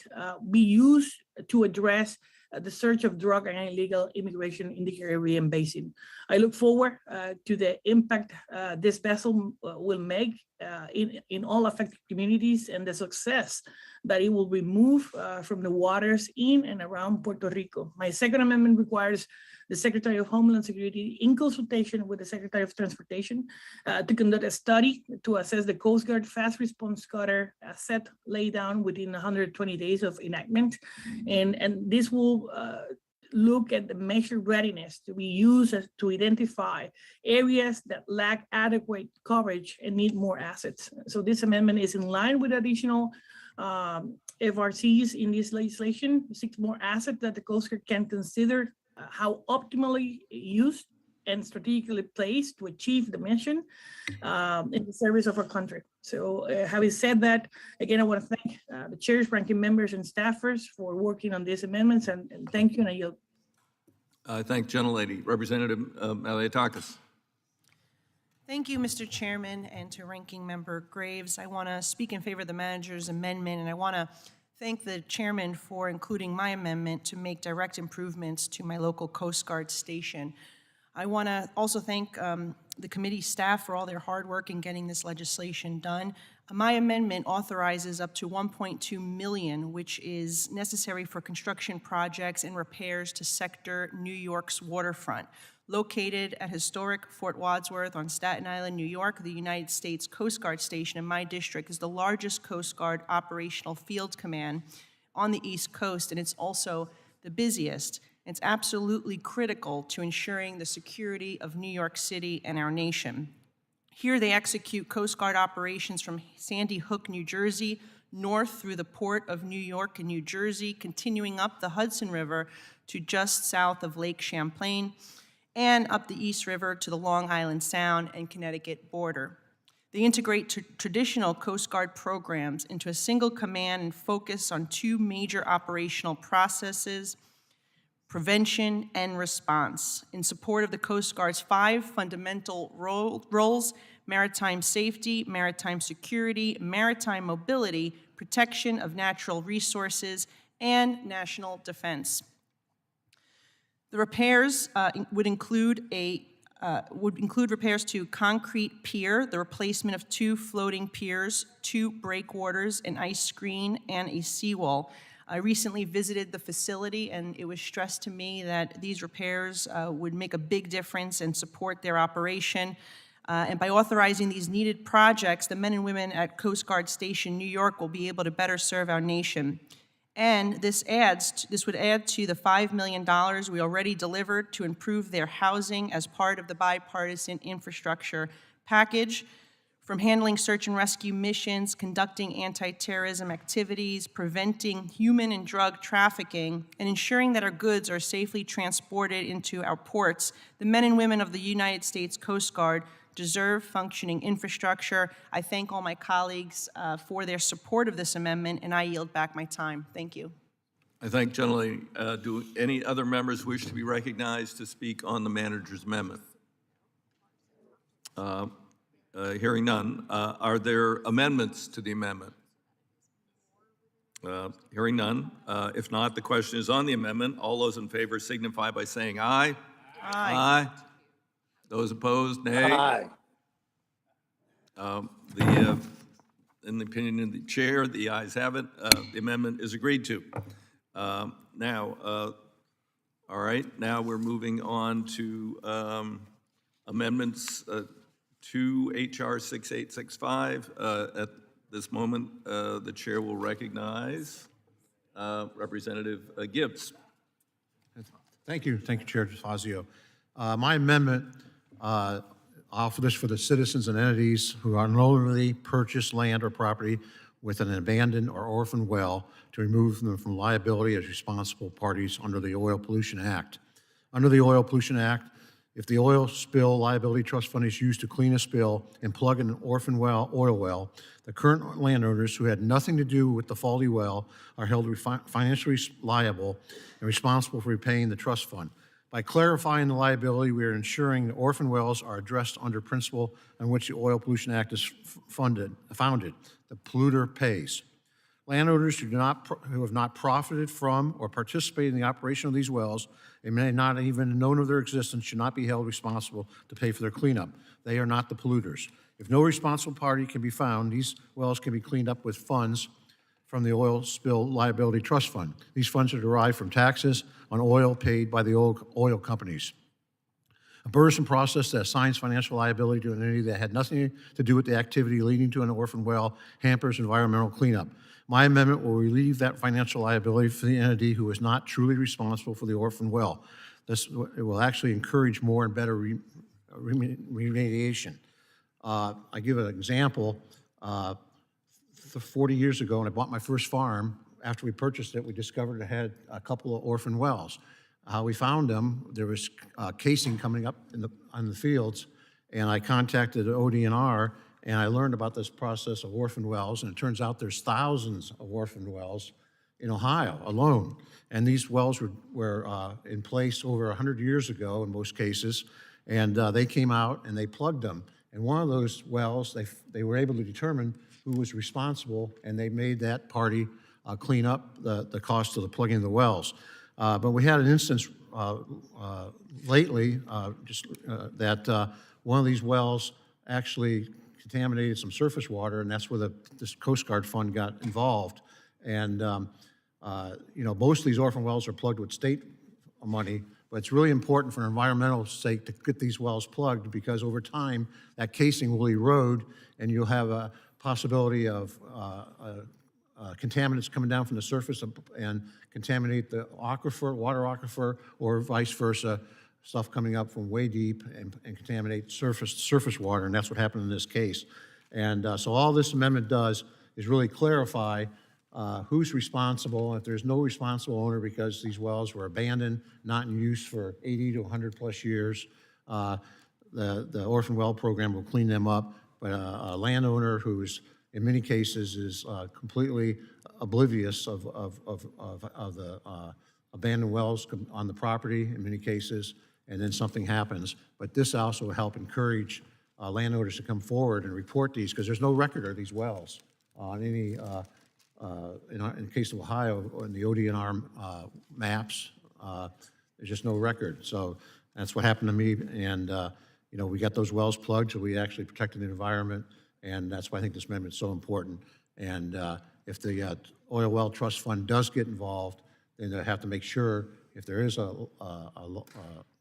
be used to address the search of drug and illegal immigration in the Caribbean basin. I look forward to the impact this vessel will make in all affected communities and the success that it will remove from the waters in and around Puerto Rico. My second amendment requires the Secretary of Homeland Security, in consultation with the Secretary of Transportation, to conduct a study to assess the Coast Guard fast response cutter set laid down within 120 days of enactment. And this will look at the measure readiness to be used to identify areas that lack adequate coverage and need more assets. So this amendment is in line with additional FRCs in this legislation, 6 more assets that the Coast Guard can consider how optimally used and strategically placed to achieve the mission in the service of our country. So having said that, again, I want to thank the chairs, ranking members, and staffers for working on these amendments, and thank you, and I yield. I thank Gentlelady. Representative Malliotakis. Thank you, Mr. Chairman, and to Ranking Member Graves. I want to speak in favor of the manager's amendment, and I want to thank the chairman for including my amendment to make direct improvements to my local Coast Guard station. I want to also thank the committee staff for all their hard work in getting this legislation done. My amendment authorizes up to $1.2 million, which is necessary for construction projects and repairs to Sector New York's waterfront. Located at historic Fort Wadsworth on Staten Island, New York, the United States Coast Guard Station in my district is the largest Coast Guard operational field command on the East Coast, and it's also the busiest. It's absolutely critical to ensuring the security of New York City and our nation. Here they execute Coast Guard operations from Sandy Hook, New Jersey, north through the port of New York and New Jersey, continuing up the Hudson River to just south of Lake Champlain, and up the East River to the Long Island Sound and Connecticut border. They integrate traditional Coast Guard programs into a single command and focus on two major operational processes: prevention and response, in support of the Coast Guard's 5 fundamental roles: maritime safety, maritime security, maritime mobility, protection of natural resources, and national defense. The repairs would include repairs to concrete pier, the replacement of 2 floating piers, 2 breakwaters, an ice screen, and a seawall. I recently visited the facility, and it was stressed to me that these repairs would make a big difference and support their operation. And by authorizing these needed projects, the men and women at Coast Guard Station New York will be able to better serve our nation. And this would add to the $5 million we already delivered to improve their housing as part of the bipartisan infrastructure package. From handling search and rescue missions, conducting anti-terrorism activities, preventing human and drug trafficking, and ensuring that our goods are safely transported into our ports, the men and women of the United States Coast Guard deserve functioning infrastructure. I thank all my colleagues for their support of this amendment, and I yield back my time. Thank you. I thank generally. Do any other members wish to be recognized to speak on the manager's amendment? Hearing none. Are there amendments to the amendment? Hearing none. If not, the question is on the amendment. All those in favor signify by saying aye. Aye. Aye. Those opposed, nay. Aye. In the opinion of the chair, the ayes have it. The amendment is agreed to. All right, now we're moving on to amendments to H.R. 6865. At this moment, the chair will recognize Representative Gibbs. Thank you, Chair DeFazio. My amendment offer this for the citizens and entities who unknowingly purchase land or property with an abandoned or orphaned well to remove them from liability as responsible parties under the Oil Pollution Act. Under the Oil Pollution Act, if the oil spill liability trust fund is used to clean a spill and plug in an orphan oil well, the current landowners who had nothing to do with the faulty well are held financially liable and responsible for repaying the trust fund. By clarifying the liability, we are ensuring that orphan wells are addressed under principle on which the Oil Pollution Act is founded. The polluter pays. Landowners who have not profited from or participated in the operation of these wells and may not even known of their existence should not be held responsible to pay for their cleanup. They are not the polluters. If no responsible party can be found, these wells can be cleaned up with funds from the Oil Spill Liability Trust Fund. These funds are derived from taxes on oil paid by the oil companies. A burdensome process that assigns financial liability to an entity that had nothing to do with the activity leading to an orphan well hampers environmental cleanup. My amendment will relieve that financial liability for the entity who is not truly responsible for the orphan well. It will actually encourage more and better remediation. I give an example. 40 years ago, when I bought my first farm, after we purchased it, we discovered it had a couple of orphan wells. How we found them, there was casing coming up on the fields, and I contacted ODNR, and I learned about this process of orphan wells, and it turns out there's thousands of orphan wells in Ohio alone. And these wells were in place over 100 years ago in most cases, and they came out and they plugged them. And one of those wells, they were able to determine who was responsible, and they made that party clean up the cost of the plugging of the wells. But we had an instance lately that one of these wells actually contaminated some surface water, and that's where this Coast Guard fund got involved. And most of these orphan wells are plugged with state money, but it's really important for environmental sake to get these wells plugged, because over time that casing will erode and you'll have a possibility of contaminants coming down from the surface and contaminate the aquifer, water aquifer, or vice versa, stuff coming up from way deep and contaminate surface water, and that's what happened in this case. And so all this amendment does is really clarify who's responsible. If there's no responsible owner because these wells were abandoned, not in use for 80 to 100 plus years, the orphan well program will clean them up. But a landowner who's in many cases is completely oblivious of the abandoned wells on the property in many cases, and then something happens. But this also will help encourage landowners to come forward and report these, because there's no record of these wells on any, in the case of Ohio, in the ODNR maps, there's just no record. So that's what happened to me, and you know, we got those wells plugged, so we actually protected the environment, and that's why I think this amendment is so important. And if the Oil Well Trust Fund does get involved, then they have to make sure if there is an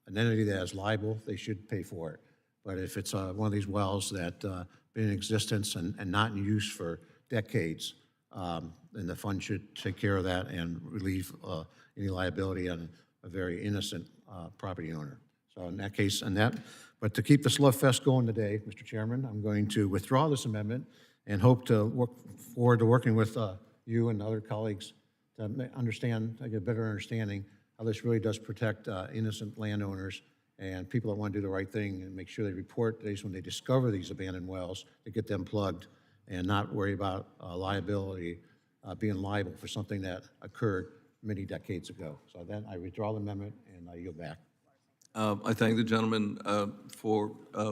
entity that is liable, they should pay for it. But if it's one of these wells that been in existence and not in use for decades, then the fund should take care of that and relieve any liability on a very innocent property owner. So in that case, but to keep this love fest going today, Mr. Chairman, I'm going to withdraw this amendment and hope to work forward to working with you and other colleagues to get a better understanding how this really does protect innocent landowners and people that want to do the right thing and make sure they report days when they discover these abandoned wells to get them plugged and not worry about liability, being liable for something that occurred many decades ago. So then I withdraw the amendment and I yield back. I thank the gentleman for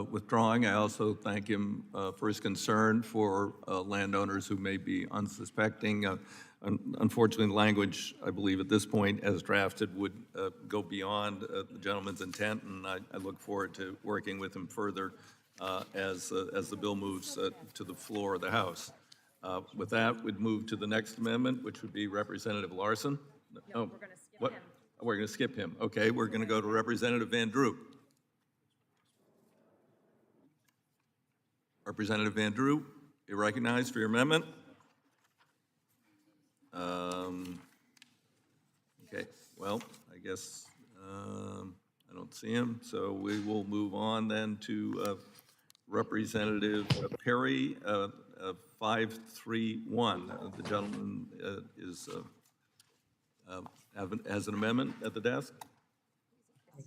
withdrawing. I also thank him for his concern for landowners who may be unsuspecting. Unfortunately, language, I believe, at this point, as drafted, would go beyond the gentleman's intent, and I look forward to working with him further as the bill moves to the floor of the House. With that, we'd move to the next amendment, which would be Representative Larson. No, we're going to skip him. We're going to skip him. Okay, we're going to go to Representative Van Drew. Representative Van Drew, you're recognized for your amendment. Okay, well, I guess I don't see him, so we will move on then to Representative Perry, 531. The gentleman has an amendment at the desk. Oh,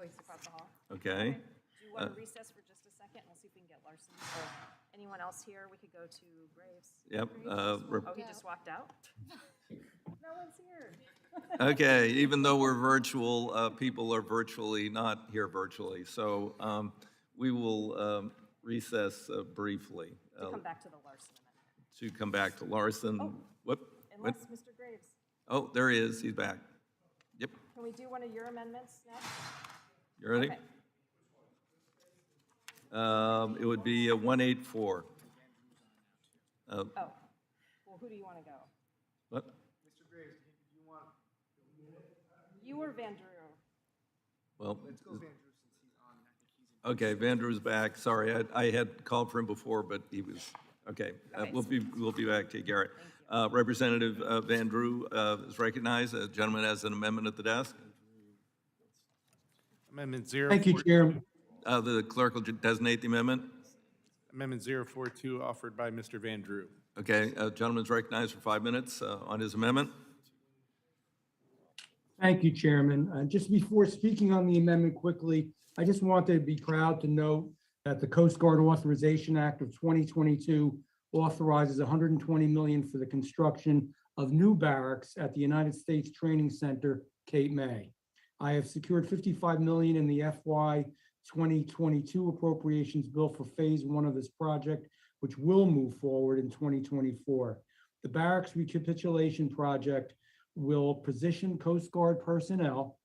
he's across the hall. Okay. Do you want to recess for just a second? We'll see if we can get Larson or anyone else here. We could go to Graves. Yep. Oh, he just walked out? No one's here. Okay, even though we're virtual, people are virtually not here virtually. So we will recess briefly. To come back to the Larson amendment. To come back to Larson. Oh. What? Unless Mr. Graves. Oh, there he is. He's back. Yep. Can we do one of your amendments next? You ready? Okay. It would be 184. Oh, well, who do you want to go? What? Mr. Graves, do you want? You or Van Drew? Well, let's go Van Drew since he's on. Okay, Van Drew's back. Sorry, I had called for him before, but he was, okay. We'll be back to you, Garrett. Representative Van Drew is recognized. The gentleman has an amendment at the desk. Amendment 0. Thank you, Chairman. The clerk will designate the amendment. Amendment 042 offered by Mr. Van Drew. Okay, gentleman's recognized for 5 minutes on his amendment. Thank you, Chairman. Just before speaking on the amendment quickly, I just wanted to be proud to note that the Coast Guard Authorization Act of 2022 authorizes $120 million for the construction of new barracks at the United States Training Center, Cape May. I have secured $55 million in the FY 2022 appropriations bill for phase 1 of this project, which will move forward in 2024. The barracks recapitulation project will position Coast Guard personnel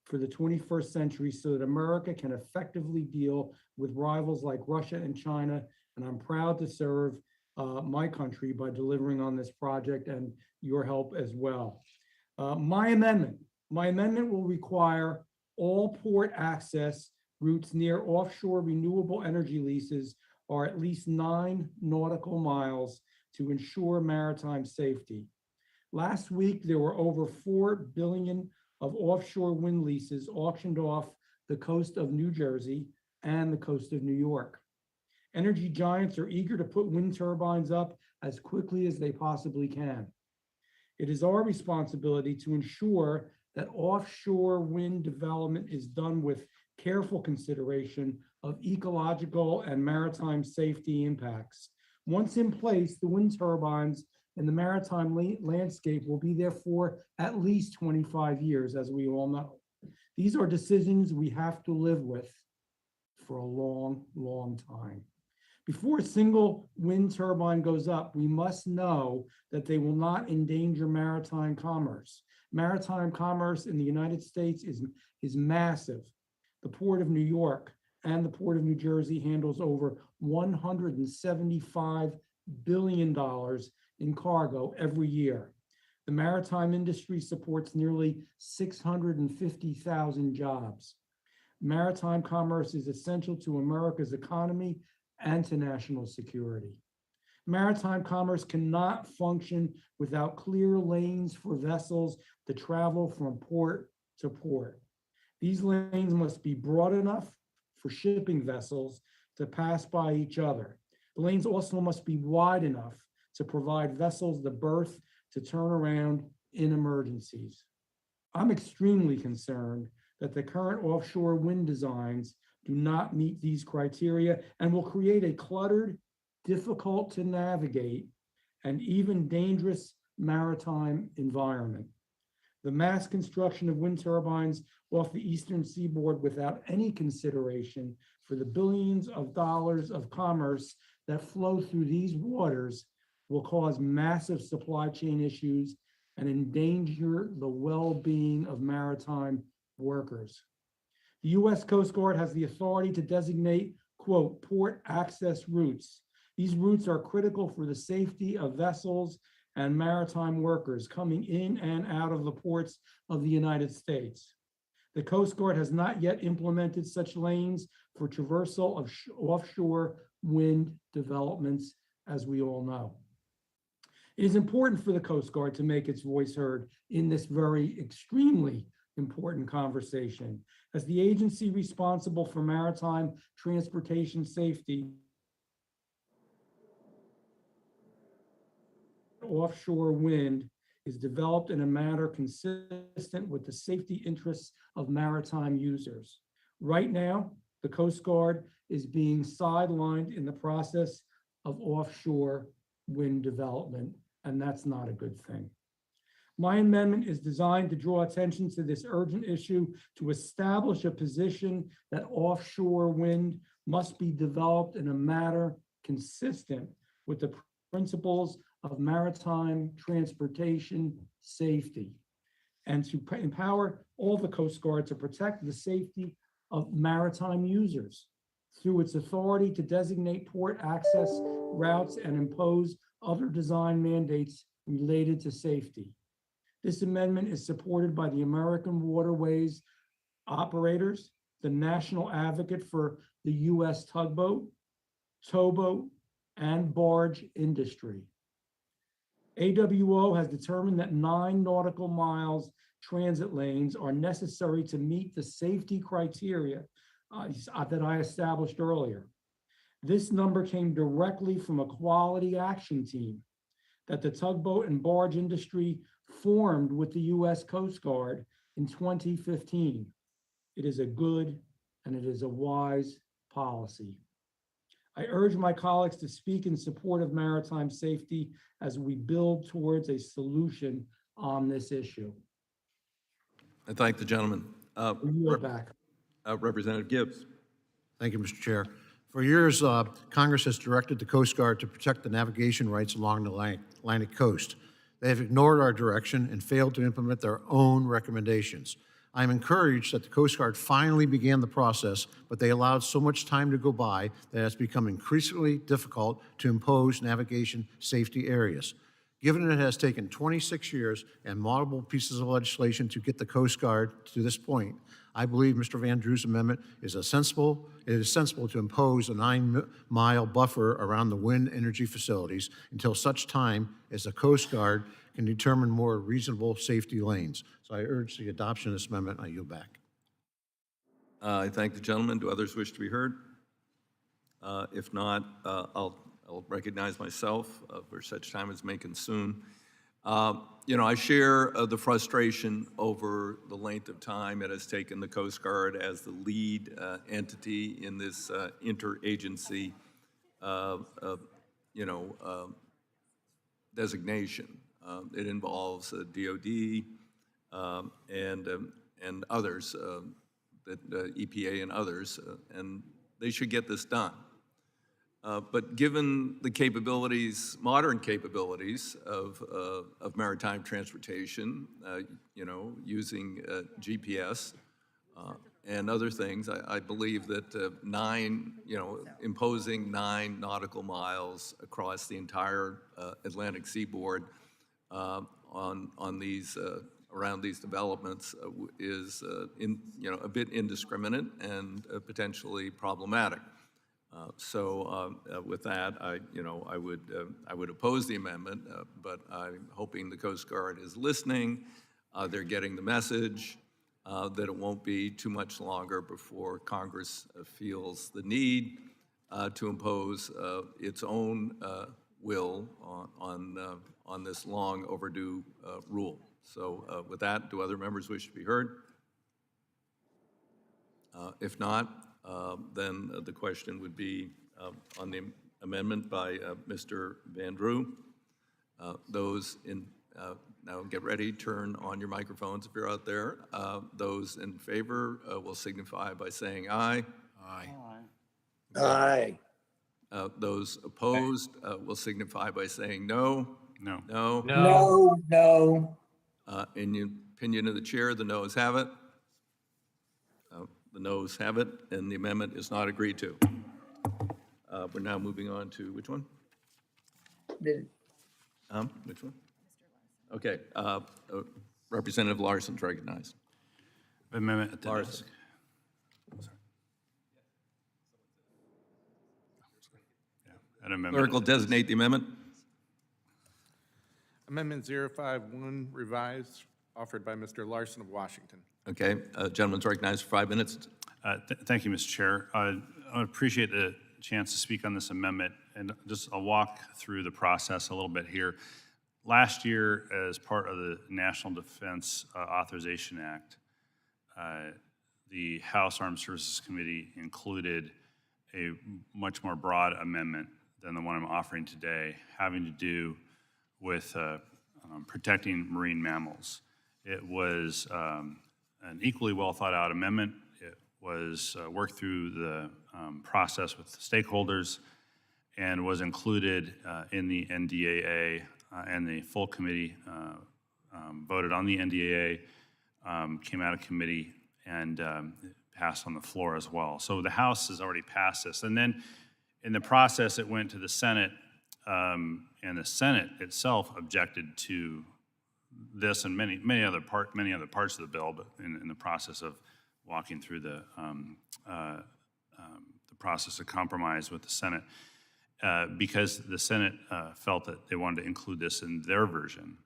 for the 21st century so that America can effectively deal with rivals like Russia and China. And I'm proud to serve my country by delivering on this project and your help as well. My amendment will require all port access routes near offshore renewable energy leases are at least 9 nautical miles to ensure maritime safety. Last week, there were over $4 billion of offshore wind leases auctioned off the coast of New Jersey and the coast of New York. Energy giants are eager to put wind turbines up as quickly as they possibly can. It is our responsibility to ensure that offshore wind development is done with careful consideration of ecological and maritime safety impacts. Once in place, the wind turbines in the maritime landscape will be there for at least 25 years, as we all know. These are decisions we have to live with for a long, long time. Before a single wind turbine goes up, we must know that they will not endanger maritime commerce. Maritime commerce in the United States is massive. The Port of New York and the Port of New Jersey handles over $175 billion in cargo every year. The maritime industry supports nearly 650,000 jobs. Maritime commerce is essential to America's economy and to national security. Maritime commerce cannot function without clear lanes for vessels to travel from port to port. These lanes must be broad enough for shipping vessels to pass by each other. The lanes also must be wide enough to provide vessels the berth to turn around in emergencies. I'm extremely concerned that the current offshore wind designs do not meet these criteria and will create a cluttered, difficult to navigate, and even dangerous maritime environment. The mass construction of wind turbines off the eastern seaboard without any consideration for the billions of dollars of commerce that flow through these waters will cause massive supply chain issues and endanger the well-being of maritime workers. The U.S. Coast Guard has the authority to designate, quote, port access routes. These routes are critical for the safety of vessels and maritime workers coming in and out of the ports of the United States. The Coast Guard has not yet implemented such lanes for traversal of offshore wind developments, as we all know. It is important for the Coast Guard to make its voice heard in this very extremely important conversation. As the agency responsible for maritime transportation safety, offshore wind is developed in a manner consistent with the safety interests of maritime users. Right now, the Coast Guard is being sidelined in the process of offshore wind development, and that's not a good thing. My amendment is designed to draw attention to this urgent issue to establish a position that offshore wind must be developed in a manner consistent with the principles of maritime transportation safety, and to empower all the Coast Guard to protect the safety of maritime users through its authority to designate port access routes and impose other design mandates related to safety. This amendment is supported by the American Waterways Operators, the National Advocate for the U.S. tugboat, towboat, and barge industry. AWO has determined that 9 nautical miles transit lanes are necessary to meet the safety criteria that I established earlier. This number came directly from a quality action team that the tugboat and barge industry formed with the U.S. Coast Guard in 2015. It is a good and it is a wise policy. I urge my colleagues to speak in support of maritime safety as we build towards a solution on this issue. I thank the gentleman. You are back. Representative Gibbs. Thank you, Mr. Chair. For years, Congress has directed the Coast Guard to protect the navigation rights along the Atlantic coast. They have ignored our direction and failed to implement their own recommendations. I am encouraged that the Coast Guard finally began the process, but they allowed so much time to go by that it's become increasingly difficult to impose navigation safety areas. Given it has taken 26 years and multiple pieces of legislation to get the Coast Guard to this point, I believe Mr. Van Drew's amendment is sensible to impose a 9-mile buffer around the wind energy facilities until such time as the Coast Guard can determine more reasonable safety lanes. So I urge the adoption of this amendment. I yield back. I thank the gentleman. Do others wish to be heard? If not, I'll recognize myself for such time as may consume. I share the frustration over the length of time it has taken the Coast Guard as the lead entity in this interagency, designation. It involves DOD and others, EPA and others, and they should get this done. But given the capabilities, modern capabilities of maritime transportation, using GPS and other things, I believe that imposing 9 nautical miles across the entire Atlantic seaboard on these around these developments is a bit indiscriminate and potentially problematic. With that, I would oppose the amendment, but I'm hoping the Coast Guard is listening. They're getting the message that it won't be too much longer before Congress feels the need to impose its own will on this long overdue rule. So with that, do other members wish to be heard? If not, then the question would be on the amendment by Mr. Van Drew. Those in, now get ready, turn on your microphones if you're out there. Those in favor will signify by saying aye. Aye. Aye. Those opposed will signify by saying no. No. No. No. No. In the opinion of the chair, the noes have it. The noes have it, and the amendment is not agreed to. We're now moving on to which one? Which one? Okay. Representative Larson's recognized. Amendment at the Larson. desk. An amendment. Clerk will designate the amendment. Amendment 051 revised, offered by Mr. Larson of Washington. Okay. Gentleman's recognized for 5 minutes. Thank you, Mr. Chair. I appreciate the chance to speak on this amendment, and just I'll walk through the process a little bit here. Last year, as part of the National Defense Authorization Act, the House Armed Services Committee included a much more broad amendment than the one I'm offering today, having to do with protecting marine mammals. It was an equally well thought out amendment. It was worked through the process with the stakeholders and was included in the NDAA, and the full committee voted on the NDAA, came out of committee, and passed on the floor as well. So the House has already passed this. And then in the process, it went to the Senate, and the Senate itself objected to this and many other parts of the bill, but in the process of walking through the process of compromise with the Senate, because the Senate felt that they wanted to include this in their version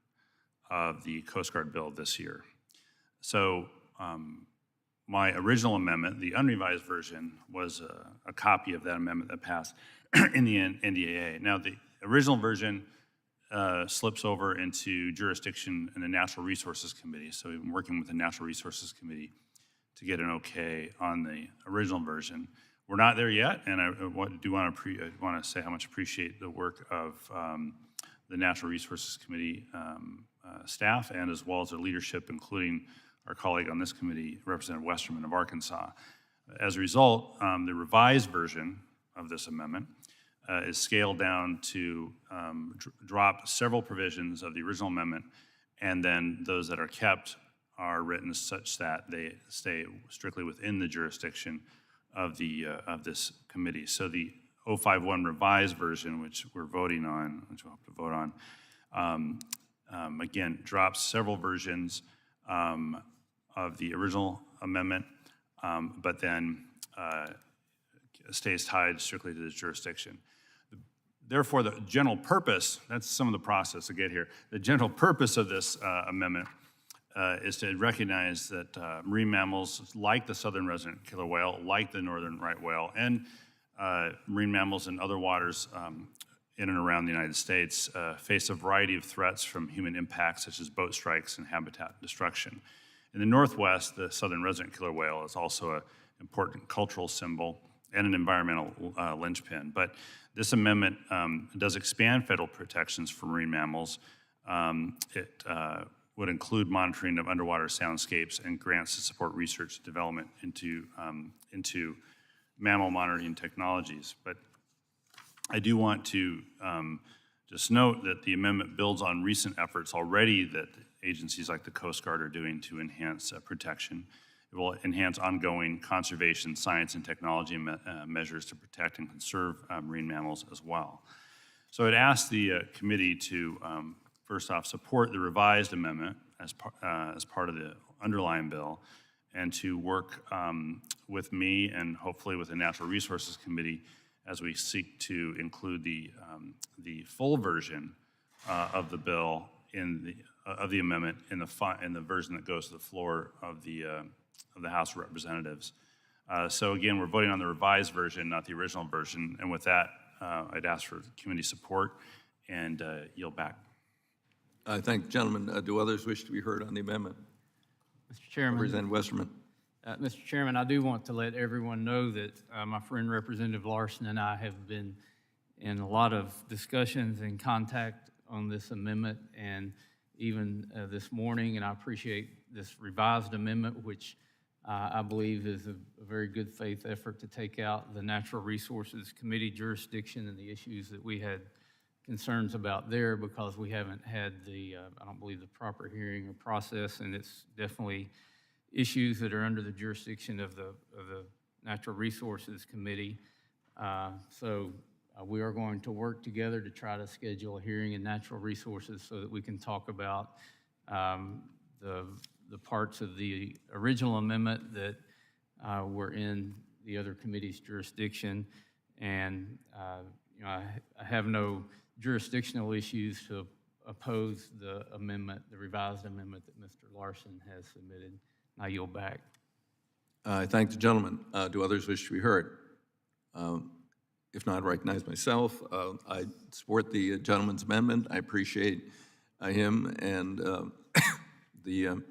of the Coast Guard bill this year. So my original amendment, the unrevised version, was a copy of that amendment that passed in the NDAA. Now, the original version slips over into jurisdiction in the Natural Resources Committee. So we've been working with the Natural Resources Committee to get an okay on the original version. We're not there yet, and I want to say how much I appreciate the work of the Natural Resources Committee staff, and as well as their leadership, including our colleague on this committee, Representative Westerman of Arkansas. As a result, the revised version of this amendment is scaled down to drop several provisions of the original amendment, and then those that are kept are written such that they stay strictly within the jurisdiction of the of this committee. So the 051 revised version, which we're voting on, which we'll have to vote on, again, drops several versions of the original amendment, but then stays tied strictly to the jurisdiction. Therefore, the general purpose, that's some of the process to get here, the general purpose of this amendment is to recognize that marine mammals like the southern resident killer whale, like the northern right whale, and marine mammals in other waters in and around the United States face a variety of threats from human impacts such as boat strikes and habitat destruction. In the Northwest, the southern resident killer whale is also an important cultural symbol and an environmental linchpin. But this amendment does expand federal protections for marine mammals. It would include monitoring of underwater soundscapes and grants to support research and development into mammal monitoring technologies. But I do want to just note that the amendment builds on recent efforts already that agencies like the Coast Guard are doing to enhance protection. It will enhance ongoing conservation, science, and technology measures to protect and conserve marine mammals as well. So I'd ask the committee to, first off, support the revised amendment as part of the underlying bill, and to work with me and hopefully with the Natural Resources Committee as we seek to include the full version of the bill of the amendment in the version that goes to the floor of the House of Representatives. So again, we're voting on the revised version, not the original version. And with that, I'd ask for committee support and yield back. I thank the gentleman. Do others wish to be heard on the amendment? Mr. Chairman. Representative Westerman. Mr. Chairman, I do want to let everyone know that my friend Representative Larson and I have been in a lot of discussions and contact on this amendment, and even this morning, and I appreciate this revised amendment, which I believe is a very good faith effort to take out the Natural Resources Committee jurisdiction and the issues that we had concerns about there, because we haven't had the, I don't believe, the proper hearing or process, and it's definitely issues that are under the jurisdiction of the Natural Resources Committee. So we are going to work together to try to schedule a hearing in Natural Resources so that we can talk about the parts of the original amendment that were in the other committee's jurisdiction. And I have no jurisdictional issues to oppose the amendment, the revised amendment that Mr. Larson has submitted. I yield back. I thank the gentleman. Do others wish to be heard? If not, I recognize myself. I support the gentleman's amendment. I appreciate him and the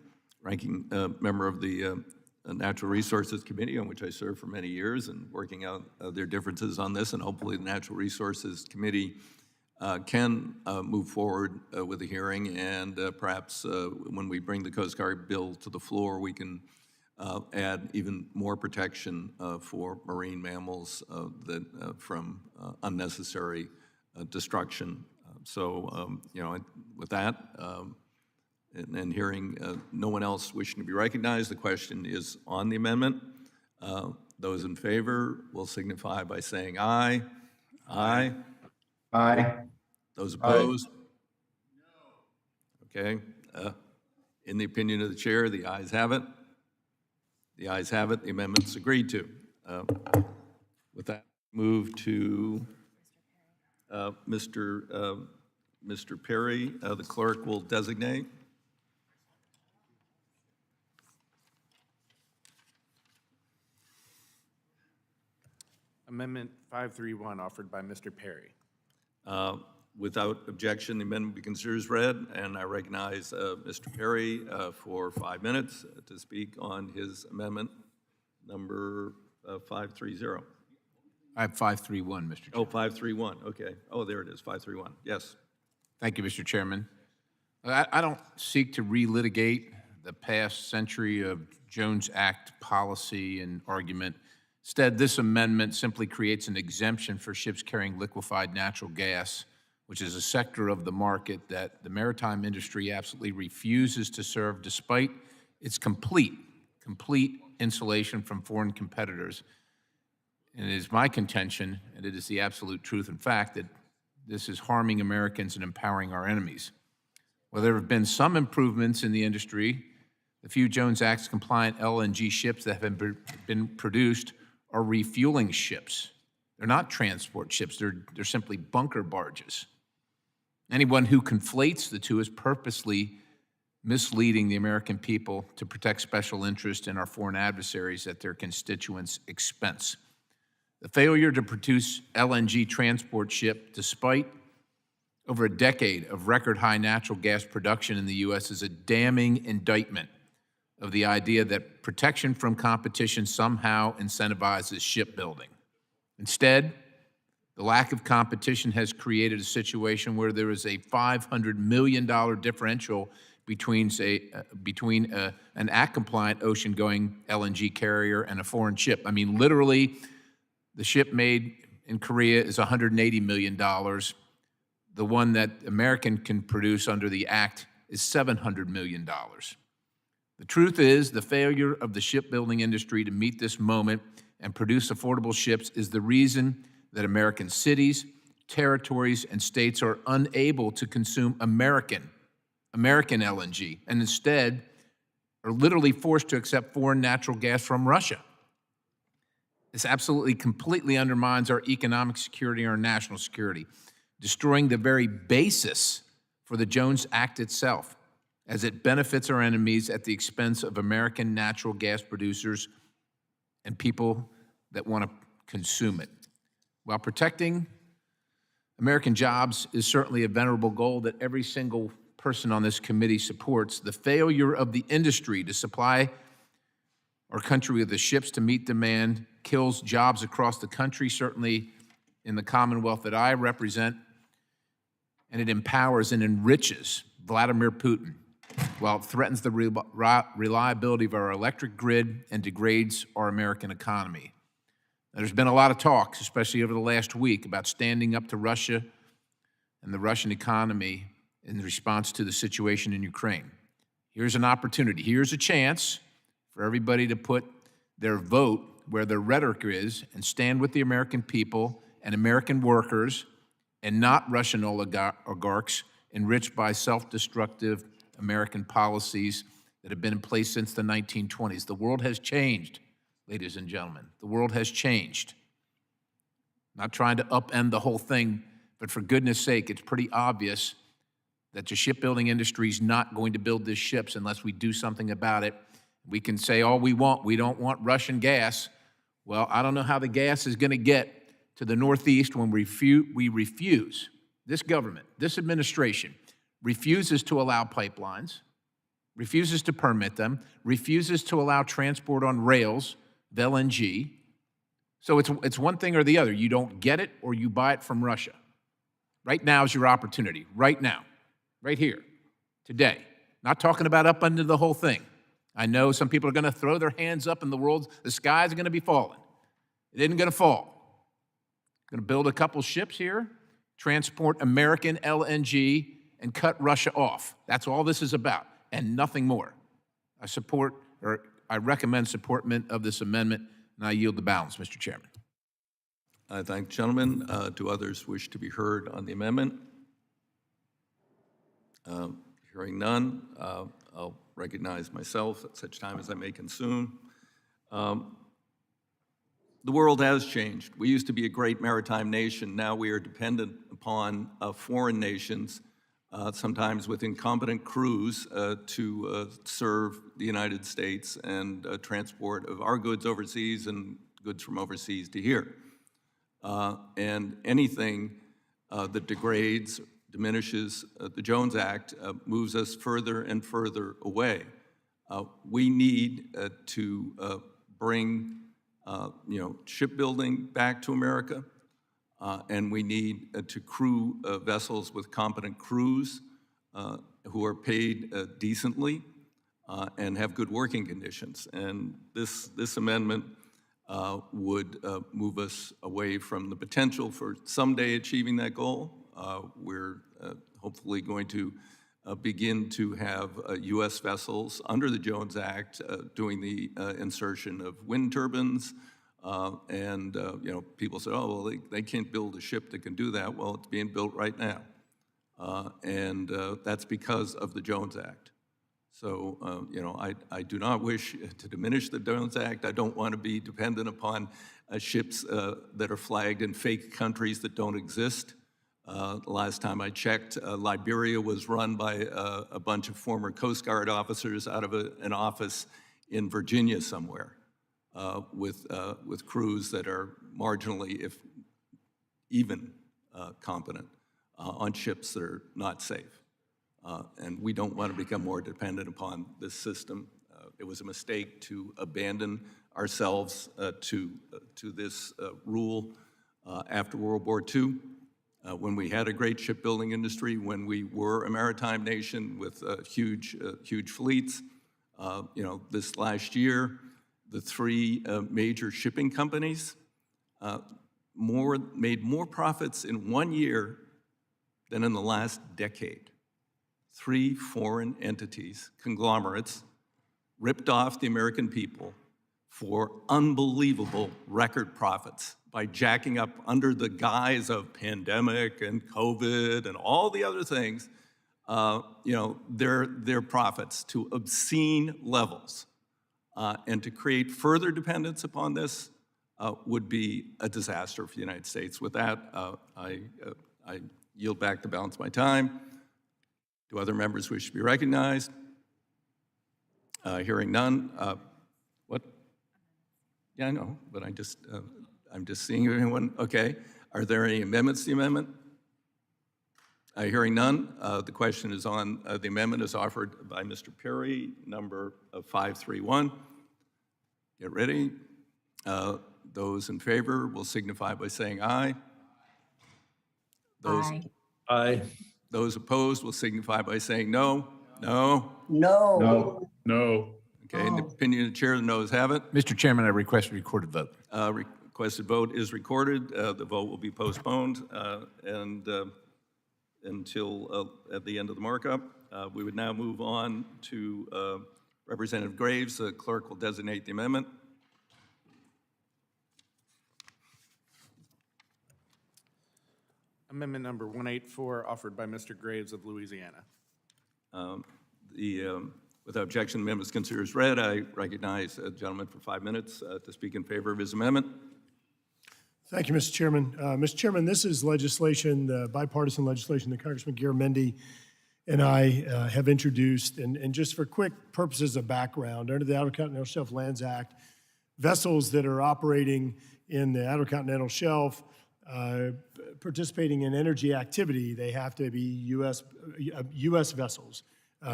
ranking member of the Natural Resources Committee, on which I served for many years, and working out their differences on this. And hopefully the Natural Resources Committee can move forward with a hearing, and perhaps when we bring the Coast Guard bill to the floor, we can add even more protection for marine mammals from unnecessary destruction. So, with that, and hearing no one else wishing to be recognized, the question is on the amendment. Those in favor will signify by saying aye. Aye. Aye. Those opposed? No. Okay. In the opinion of the chair, the ayes have it. The ayes have it. The amendment's agreed to. With that, move to Mr. Perry. The clerk will designate. Amendment 531 offered by Mr. Perry. Without objection, the amendment be considered as read, and I recognize Mr. Perry for 5 minutes to speak on his amendment number 530. I have 531, Mr. Chairman. Oh, 531, okay. Oh, there it is, 531, yes. Thank you, Mr. Chairman. I don't seek to relitigate the past century of Jones Act policy and argument. Instead, this amendment simply creates an exemption for ships carrying liquefied natural gas, which is a sector of the market that the maritime industry absolutely refuses to serve despite its complete insulation from foreign competitors. And it is my contention, and it is the absolute truth and fact, that this is harming Americans and empowering our enemies. While there have been some improvements in the industry, the few Jones Act compliant LNG ships that have been produced are refueling ships. They're not transport ships, they're simply bunker barges. Anyone who conflates the two is purposely misleading the American people to protect special interests in our foreign adversaries at their constituents' expense. The failure to produce LNG transport ship, despite over a decade of record-high natural gas production in the U.S., is a damning indictment of the idea that protection from competition somehow incentivizes shipbuilding. Instead, the lack of competition has created a situation where there is a $500 million differential between an Act-compliant ocean-going LNG carrier and a foreign ship. I mean, literally, the ship made in Korea is $180 million. The one that American can produce under the Act is $700 million. The truth is, the failure of the shipbuilding industry to meet this moment and produce affordable ships is the reason that American cities, territories, and states are unable to consume American LNG, and instead are literally forced to accept foreign natural gas from Russia. This absolutely, completely undermines our economic security and our national security, destroying the very basis for the Jones Act itself, as it benefits our enemies at the expense of American natural gas producers and people that want to consume it. While protecting American jobs is certainly a venerable goal that every single person on this committee supports, the failure of the industry to supply our country with the ships to meet demand kills jobs across the country, certainly in the Commonwealth that I represent, and it empowers and enriches Vladimir Putin, while it threatens the reliability of our electric grid and degrades our American economy. Now, there's been a lot of talk, especially over the last week, about standing up to Russia and the Russian economy in response to the situation in Ukraine. Here's an opportunity. Here's a chance for everybody to put their vote where their rhetoric is and stand with the American people and American workers and not Russian oligarchs enriched by self-destructive American policies that have been in place since the 1920s. The world has changed, ladies and gentlemen. The world has changed. Not trying to upend the whole thing, but for goodness sake, it's pretty obvious that the shipbuilding industry is not going to build these ships unless we do something about it. We can say all we want. We don't want Russian gas. Well, I don't know how the gas is going to get to the Northeast when we refuse. This government, this administration, refuses to allow pipelines, refuses to permit them, refuses to allow transport on rails of LNG. So it's one thing or the other. You don't get it or you buy it from Russia. Right now is your opportunity. Right now. Right here. Today. Not talking about up under the whole thing. I know some people are going to throw their hands up in the world. The skies are going to be falling. It isn't going to fall. Going to build a couple ships here, transport American LNG, and cut Russia off. That's all this is about, and nothing more. I recommend supportment of this amendment, and I yield the balance, Mr. Chairman. I thank the gentleman. Do others wish to be heard on the amendment? Hearing none, I'll recognize myself at such time as I may consume. The world has changed. We used to be a great maritime nation. Now we are dependent upon foreign nations, sometimes with incompetent crews, to serve the United States and transport of our goods overseas and goods from overseas to here. And anything that degrades, diminishes the Jones Act moves us further and further away. We need to bring shipbuilding back to America, and we need to crew vessels with competent crews who are paid decently and have good working conditions. And this amendment would move us away from the potential for someday achieving that goal. We're hopefully going to begin to have U.S. vessels under the Jones Act doing the insertion of wind turbines, People say, oh, well, they can't build a ship that can do that. Well, it's being built right now. That's because of the Jones Act. So, I do not wish to diminish the Jones Act. I don't want to be dependent upon ships that are flagged in fake countries that don't exist. The last time I checked, Liberia was run by a bunch of former Coast Guard officers out of an office in Virginia somewhere, with crews that are marginally, if even, competent on ships that are not safe. And we don't want to become more dependent upon this system. It was a mistake to abandon ourselves to this rule after World War II, when we had a great shipbuilding industry, when we were a maritime nation with huge fleets. This last year, the three major shipping companies made more profits in 1 year than in the last decade. Three foreign entities, conglomerates, ripped off the American people for unbelievable record profits by jacking up under the guise of pandemic and COVID and all the other things, their profits to obscene levels. And to create further dependence upon this would be a disaster for the United States. With that, I yield back the balance of my time. Do other members wish to be recognized? Hearing none. What? Yeah, I know, but I'm just seeing everyone. Okay. Are there any amendments to the amendment? Hearing none. The question is on the amendment is offered by Mr. Perry, number 531. Get ready. Those in favor will signify by saying aye. Aye. Aye. Those opposed will signify by saying no. No. No. Okay, in the opinion of the chair, the noes have it. Mr. Chairman, I request a recorded vote. Requested vote is recorded. The vote will be postponed until at the end of the markup. We would now move on to Representative Graves. The clerk will designate the amendment. Amendment number 184, offered by Mr. Graves of Louisiana. Without objection, the amendment is considered as read. I recognize the gentleman for 5 minutes to speak in favor of his amendment. Thank you, Mr. Chairman. Mr. Chairman, this is legislation, bipartisan legislation that Congressman Garamendi and I have introduced. And just for quick purposes of background, under the Outer Continental Shelf Lands Act, vessels that are operating in the Outer Continental Shelf participating in energy activity, they have to be U.S. vessels.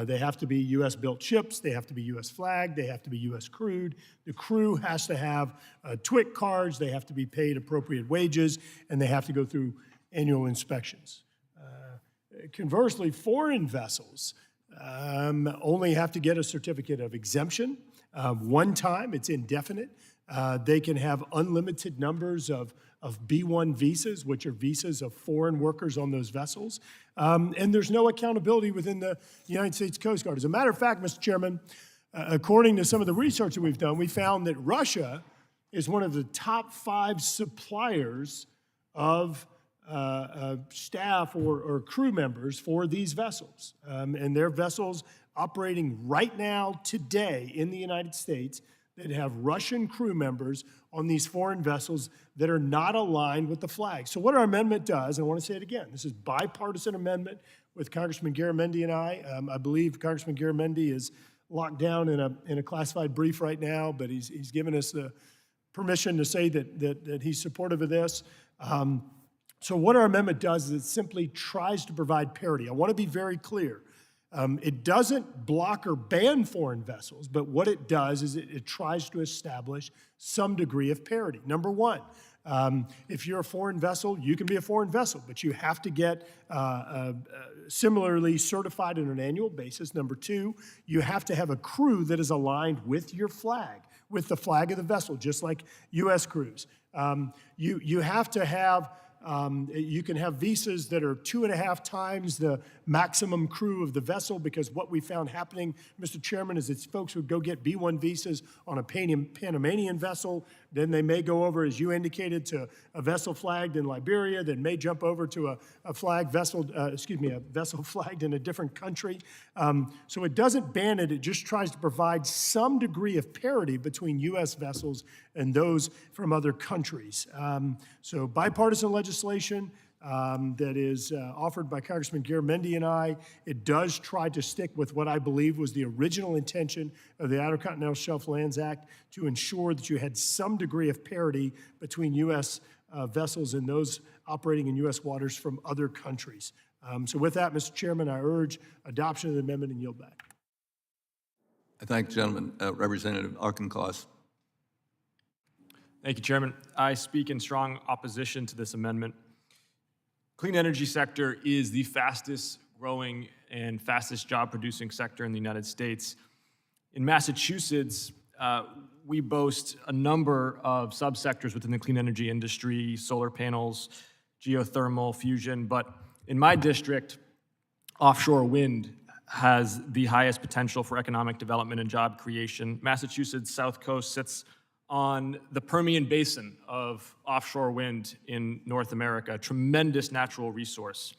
They have to be U.S.-built ships, they have to be U.S. flagged, they have to be U.S. crewed. The crew has to have TWIC cards, they have to be paid appropriate wages, and they have to go through annual inspections. Conversely, foreign vessels only have to get a certificate of exemption. One time, it's indefinite. They can have unlimited numbers of B-1 visas, which are visas of foreign workers on those vessels. And there's no accountability within the United States Coast Guard. As a matter of fact, Mr. Chairman, according to some of the research that we've done, we found that Russia is one of the top 5 suppliers of staff or crew members for these vessels. And their vessels operating right now, today, in the United States, that have Russian crew members on these foreign vessels that are not aligned with the flag. So what our amendment does, and I want to say it again, this is bipartisan amendment with Congressman Garamendi and I. I believe Congressman Garamendi is locked down in a classified brief right now, but he's given us the permission to say that he's supportive of this. So what our amendment does is it simply tries to provide parity. I want to be very clear. It doesn't block or ban foreign vessels, but what it does is it tries to establish some degree of parity. Number one, if you're a foreign vessel, you can be a foreign vessel, but you have to get similarly certified on an annual basis. Number two, you have to have a crew that is aligned with your flag, with the flag of the vessel, just like U.S. crews. You have to have You can have visas that are 2.5 times the maximum crew of the vessel, because what we found happening, Mr. Chairman, is that folks would go get B1 visas on a Panamanian vessel. Then they may go over, as you indicated, to a vessel flagged in Liberia, then may jump over to a vessel flagged in a different country. So it doesn't ban it, it just tries to provide some degree of parity between U.S. vessels and those from other countries. So bipartisan legislation that is offered by Congressman Garamendi and I. It does try to stick with what I believe was the original intention of the Outer Continental Shelf Lands Act, to ensure that you had some degree of parity between U.S. Vessels and those operating in U.S. waters from other countries. So with that, Mr. Chairman, I urge adoption of the amendment and yield back. I thank the gentleman. Representative Auchincloss. Thank you, Chairman. I speak in strong opposition to this amendment. Clean energy sector is the fastest growing and fastest job producing sector in the United States. In Massachusetts, we boast a number of subsectors within the clean energy industry: solar panels, geothermal, fusion. But in my district, offshore wind has the highest potential for economic development and job creation. Massachusetts' South Coast sits on the Permian Basin of offshore wind in North America, a tremendous natural resource.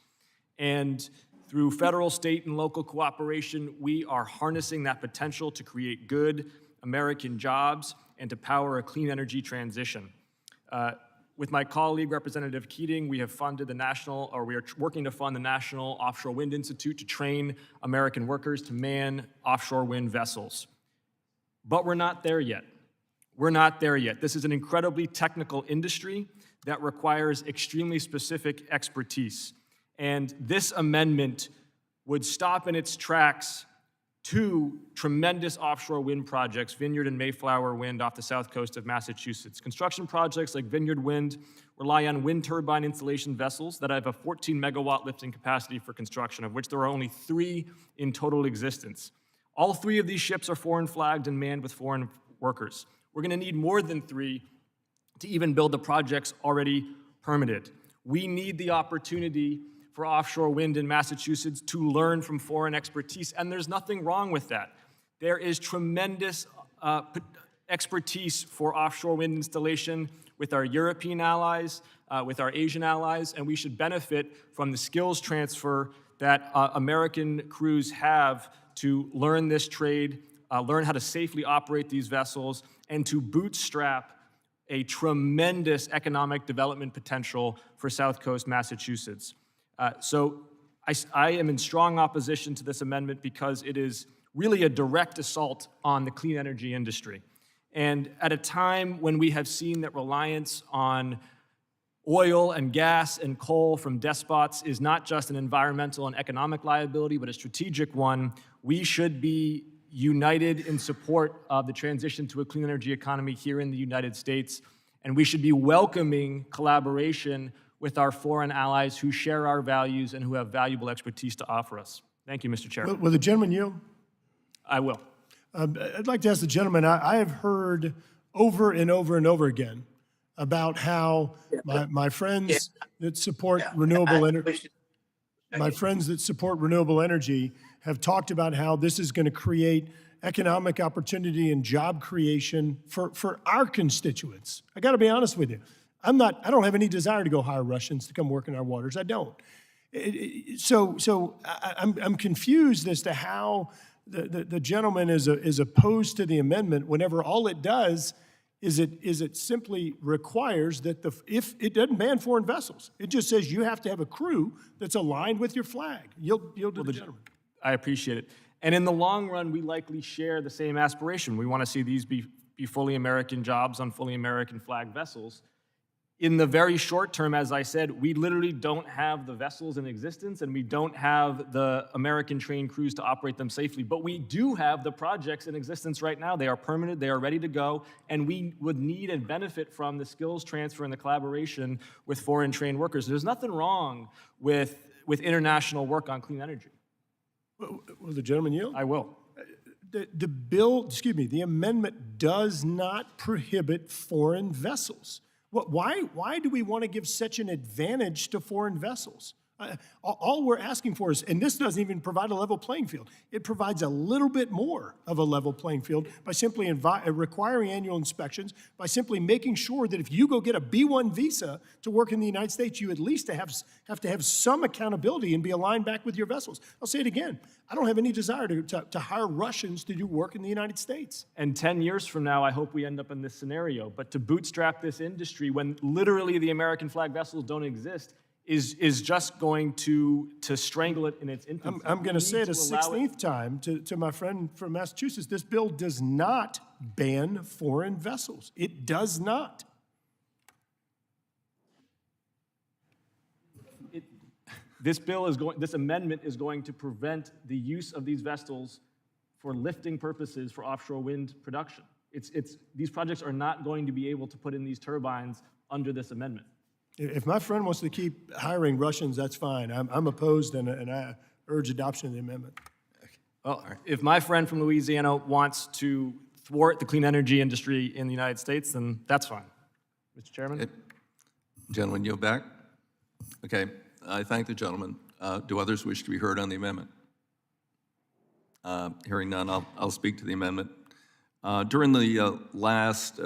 And through federal, state, and local cooperation, we are harnessing that potential to create good American jobs and to power a clean energy transition. With my colleague, Representative Keating, we have funded we are working to fund the National Offshore Wind Institute to train American workers to man offshore wind vessels. But we're not there yet. We're not there yet. This is an incredibly technical industry that requires extremely specific expertise. And this amendment would stop in its tracks two tremendous offshore wind projects, Vineyard and Mayflower Wind off the south coast of Massachusetts. Construction projects like Vineyard Wind rely on wind turbine installation vessels that have a 14 megawatt lifting capacity for construction, of which there are only 3 in total existence. All 3 of these ships are foreign flagged and manned with foreign workers. We're going to need more than 3 to even build the projects already permitted. We need the opportunity for offshore wind in Massachusetts to learn from foreign expertise, and there's nothing wrong with that. There is tremendous expertise for offshore wind installation with our European allies, with our Asian allies, and we should benefit from the skills transfer that American crews have to learn this trade, learn how to safely operate these vessels, and to bootstrap a tremendous economic development potential for South Coast Massachusetts. So I am in strong opposition to this amendment because it is really a direct assault on the clean energy industry. And at a time when we have seen that reliance on oil and gas and coal from despots is not just an environmental and economic liability, but a strategic one, we should be united in support of the transition to a clean energy economy here in the United States. And we should be welcoming collaboration with our foreign allies who share our values and who have valuable expertise to offer us. Thank you, Mr. Chair. Will the gentleman yield? I will. I'd like to ask the gentleman, I have heard over and over and over again about how my friends that support renewable energy, have talked about how this is going to create economic opportunity and job creation for our constituents. I got to be honest with you. I don't have any desire to go hire Russians to come work in our waters. I don't. So I'm confused as to how the gentleman is opposed to the amendment whenever all it does is it simply requires that if it doesn't ban foreign vessels, it just says you have to have a crew that's aligned with your flag. Yield to the gentleman. I appreciate it. And in the long run, we likely share the same aspiration. We want to see these be fully American jobs on fully American flag vessels. In the very short term, as I said, we literally don't have the vessels in existence and we don't have the American trained crews to operate them safely, but we do have the projects in existence right now. They are permitted, they are ready to go, and we would need and benefit from the skills transfer and the collaboration with foreign trained workers. There's nothing wrong with international work on clean energy. Will the gentleman yield? I will. The amendment does not prohibit foreign vessels. Why do we want to give such an advantage to foreign vessels? All we're asking for is, and this doesn't even provide a level playing field, it provides a little bit more of a level playing field by simply requiring annual inspections, by simply making sure that if you go get a B-1 visa to work in the United States, you at least have to have some accountability and be aligned back with your vessels. I'll say it again. I don't have any desire to hire Russians to do work in the United States. And 10 years from now, I hope we end up in this scenario. But to bootstrap this industry when literally the American flag vessels don't exist is just going to strangle it in its infancy. I'm going to say it a 16th time to my friend from Massachusetts. This bill does not ban foreign vessels. It does not. This amendment is going to prevent the use of these vessels for lifting purposes for offshore wind production. These projects are not going to be able to put in these turbines under this amendment. If my friend wants to keep hiring Russians, that's fine. I'm opposed, and I urge adoption of the amendment. Well, if my friend from Louisiana wants to thwart the clean energy industry in the United States, then that's fine. Mr. Chairman? Gentleman, yield back. Okay, I thank the gentleman. Do others wish to be heard on the amendment? Hearing none, I'll speak to the amendment. During the last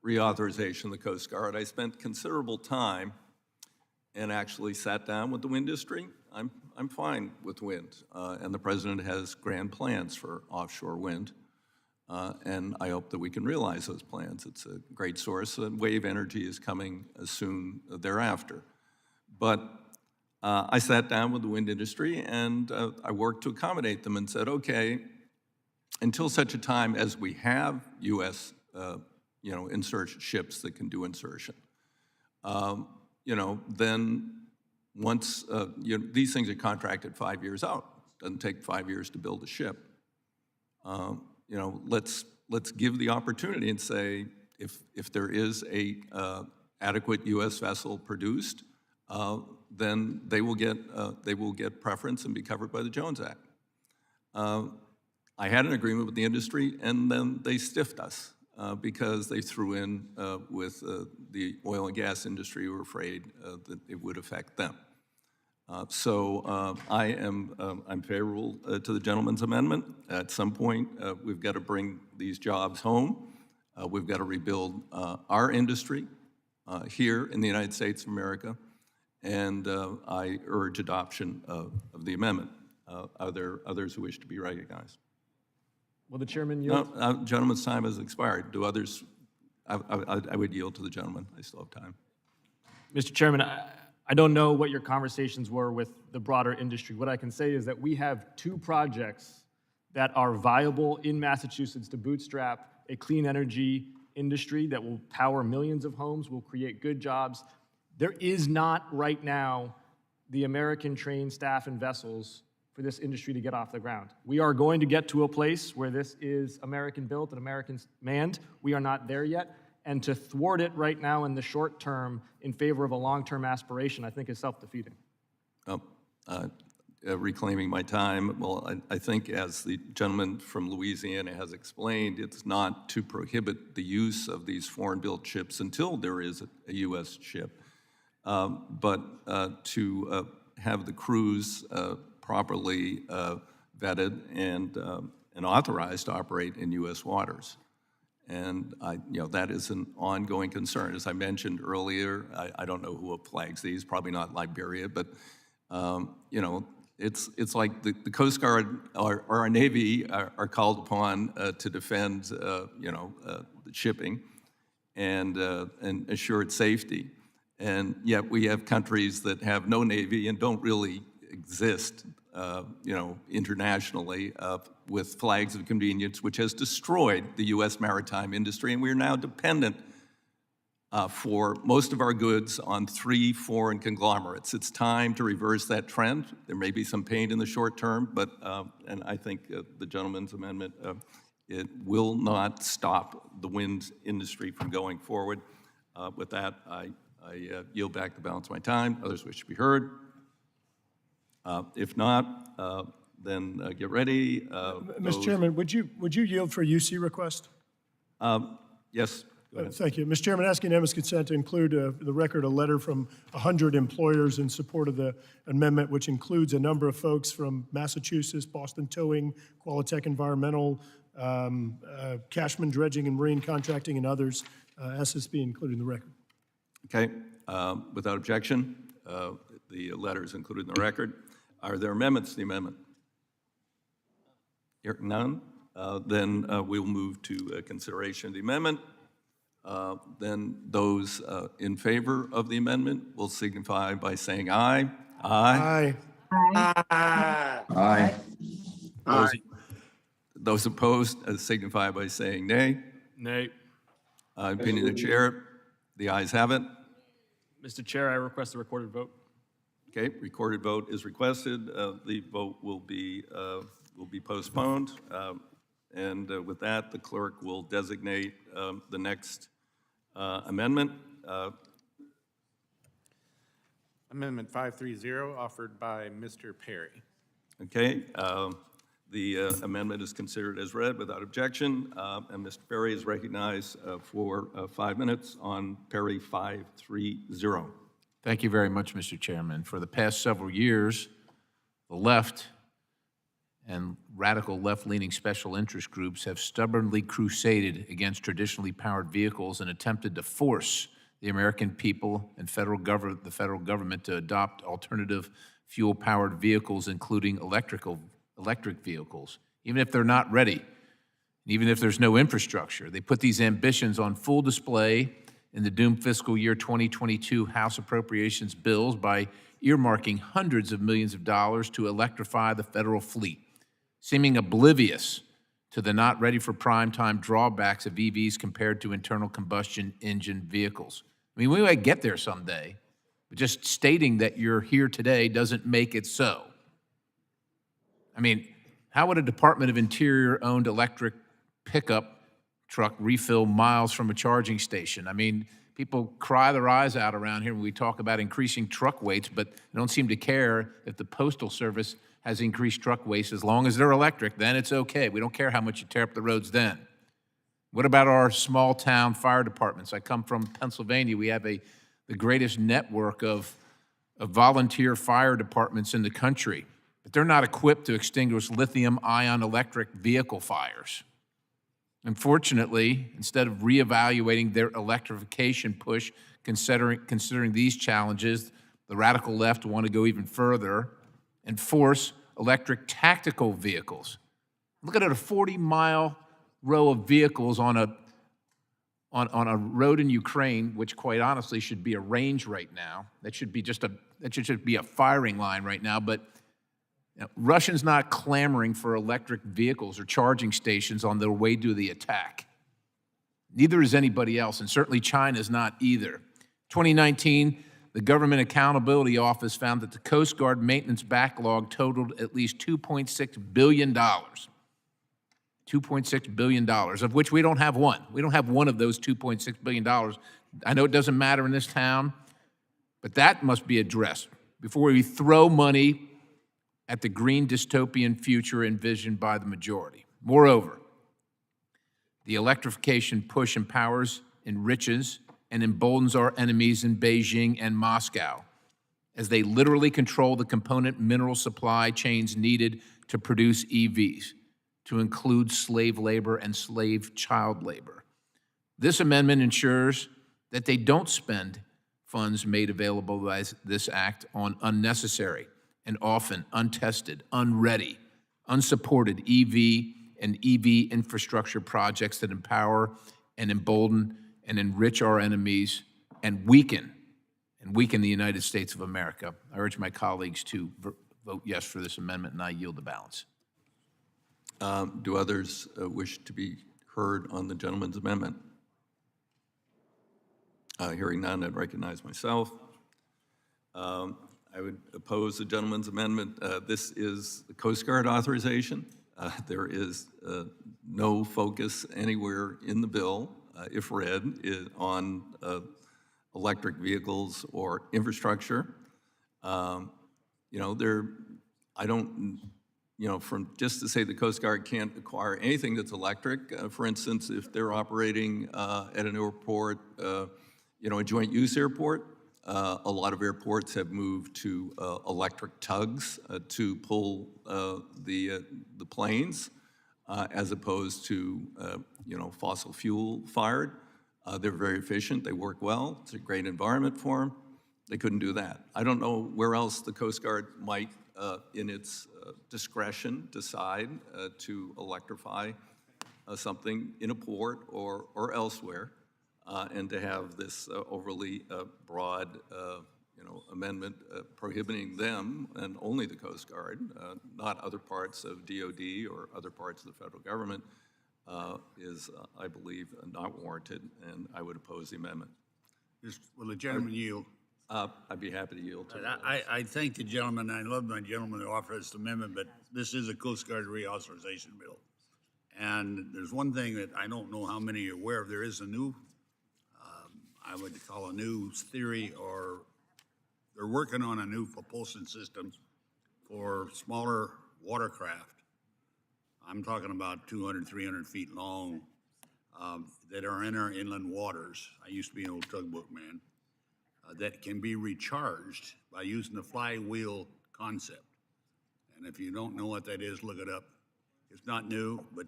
reauthorization of the Coast Guard, I spent considerable time and actually sat down with the wind industry. I'm fine with wind, and the president has grand plans for offshore wind, and I hope that we can realize those plans. It's a great source, and wave energy is coming soon thereafter. But I sat down with the wind industry, and I worked to accommodate them and said, okay, until such a time as we have U.S. Insertion ships that can do insertion. Then once, these things are contracted 5 years out. Doesn't take 5 years to build a ship. Let's give the opportunity and say, if there is a adequate U.S. vessel produced, then they will get preference and be covered by the Jones Act. I had an agreement with the industry, and then they stiffed us. Because they threw in with the oil and gas industry who were afraid that it would affect them. I'm favorable to the gentleman's amendment. At some point, we've got to bring these jobs home. We've got to rebuild our industry here in the United States of America, and I urge adoption of the amendment. Are there others who wish to be recognized? Will the chairman yield? No, gentleman's time has expired. Do others? I would yield to the gentleman. I still have time. Mr. Chairman, I don't know what your conversations were with the broader industry. What I can say is that we have 2 projects that are viable in Massachusetts to bootstrap a clean energy industry that will power millions of homes, will create good jobs. There is not right now the American trained staff and vessels for this industry to get off the ground. We are going to get to a place where this is American built and American manned. We are not there yet. And to thwart it right now in the short term in favor of a long-term aspiration, I think is self-defeating. Reclaiming my time, well, I think as the gentleman from Louisiana has explained, it's not to prohibit the use of these foreign-built ships until there is a U.S. ship, but to have the crews properly vetted and authorized to operate in U.S. waters. And that is an ongoing concern. As I mentioned earlier, I don't know who flags these, probably not Liberia, but it's like the Coast Guard or our Navy are called upon to defend the shipping and assure its safety. And yet we have countries that have no Navy and don't really exist, internationally with flags of convenience, which has destroyed the U.S. maritime industry, and we are now dependent for most of our goods on 3 foreign conglomerates. It's time to reverse that trend. There may be some pain in the short term, but and I think the gentleman's amendment, it will not stop the wind industry from going forward. With that, I yield back the balance of my time. Others wish to be heard. If not, then get ready. Mr. Chairman, would you yield for UC request? Yes, Thank you. Mr. Chairman, asking unanimous consent to include the record a letter from 100 employers in support of the amendment, which includes a number of folks from Massachusetts, Boston Towing, Qualitech Environmental, Cashman Dredging and Marine Contracting, and others. Ask this be included in the record. Okay, without objection, the letter is included in the record. Are there amendments to the amendment? Hearing none, then we'll move to consideration of the amendment. Then those in favor of the amendment will signify by saying aye. Aye. Aye. Those opposed signify by saying nay. Nay. Opinion of the chair, the ayes have it. Mr. Chair, I request a recorded vote. Okay, recorded vote is requested. The vote will be postponed. And with that, the clerk will designate the next amendment. Amendment 530, offered by Mr. Perry. Okay, the amendment is considered as read without objection, and Mr. Perry is recognized for 5 minutes on Perry 530. Thank you very much, Mr. Chairman. For the past several years, the left and radical left-leaning special interest groups have stubbornly crusaded against traditionally powered vehicles and attempted to force the American people and the federal government to adopt alternative fuel-powered vehicles, including electric vehicles, even if they're not ready, and even if there's no infrastructure. They put these ambitions on full display in the doomed fiscal year 2022 House Appropriations bills by earmarking hundreds of millions of dollars to electrify the federal fleet, seeming oblivious to the not ready for prime time drawbacks of EVs compared to internal combustion engine vehicles. I mean, we might get there someday, but just stating that you're here today doesn't make it so. I mean, how would a Department of Interior-owned electric pickup truck refill miles from a charging station? I mean, people cry their eyes out around here when we talk about increasing truck weights, but they don't seem to care if the Postal Service has increased truck weights. As long as they're electric, then it's okay. We don't care how much you tear up the roads then. What about our small-town fire departments? I come from Pennsylvania. We have the greatest network of volunteer fire departments in the country, but they're not equipped to extinguish lithium-ion electric vehicle fires. Unfortunately, instead of reevaluating their electrification push, considering these challenges, the radical left want to go even further and force electric tactical vehicles. Look at a 40-mile row of vehicles on a road in Ukraine, which quite honestly should be a range right now. That should be a firing line right now. But Russians not clamoring for electric vehicles or charging stations on their way to the attack. Neither is anybody else, and certainly China is not either. 2019, the Government Accountability Office found that the Coast Guard maintenance backlog totaled at least $2.6 billion. $2.6 billion, of which we don't have one. We don't have one of those $2.6 billion. I know it doesn't matter in this town, but that must be addressed before we throw money at the green dystopian future envisioned by the majority. Moreover, the electrification push empowers, enriches, and emboldens our enemies in Beijing and Moscow, as they literally control the component mineral supply chains needed to produce EVs, to include slave labor and slave child labor. This amendment ensures that they don't spend funds made available by this act on unnecessary and often untested, unready, unsupported EV and EV infrastructure projects that empower and embolden and enrich our enemies and weaken the United States of America. I urge my colleagues to vote yes for this amendment, and I yield the balance. Do others wish to be heard on the gentleman's amendment? Hearing none, I'd recognize myself. I would oppose the gentleman's amendment. This is the Coast Guard authorization. There is no focus anywhere in the bill, if read, on electric vehicles or infrastructure. I don't from just to say the Coast Guard can't acquire anything that's electric. For instance, if they're operating at an airport, a joint use airport, a lot of airports have moved to electric tugs to pull the planes as opposed to, fossil fuel fired. They're very efficient. They work well. It's a great environment for them. They couldn't do that. I don't know where else the Coast Guard might, in its discretion, decide to electrify something in a port or elsewhere, and to have this overly broad, amendment prohibiting them and only the Coast Guard, not other parts of DOD or other parts of the federal government, is, I believe, not warranted, and I would oppose the amendment. Will the gentleman yield? I'd be happy to yield to that. I thank the gentleman. I love my gentleman who offered this amendment, but this is a Coast Guard reauthorization bill. And there's one thing that I don't know how many are aware of. There is a new, I would call a new theory, or they're working on a new propulsion system for smaller watercraft. I'm talking about 200, 300 feet long, that are in our inland waters. I used to be an old tugboat man. That can be recharged by using the flywheel concept. And if you don't know what that is, look it up. It's not new, but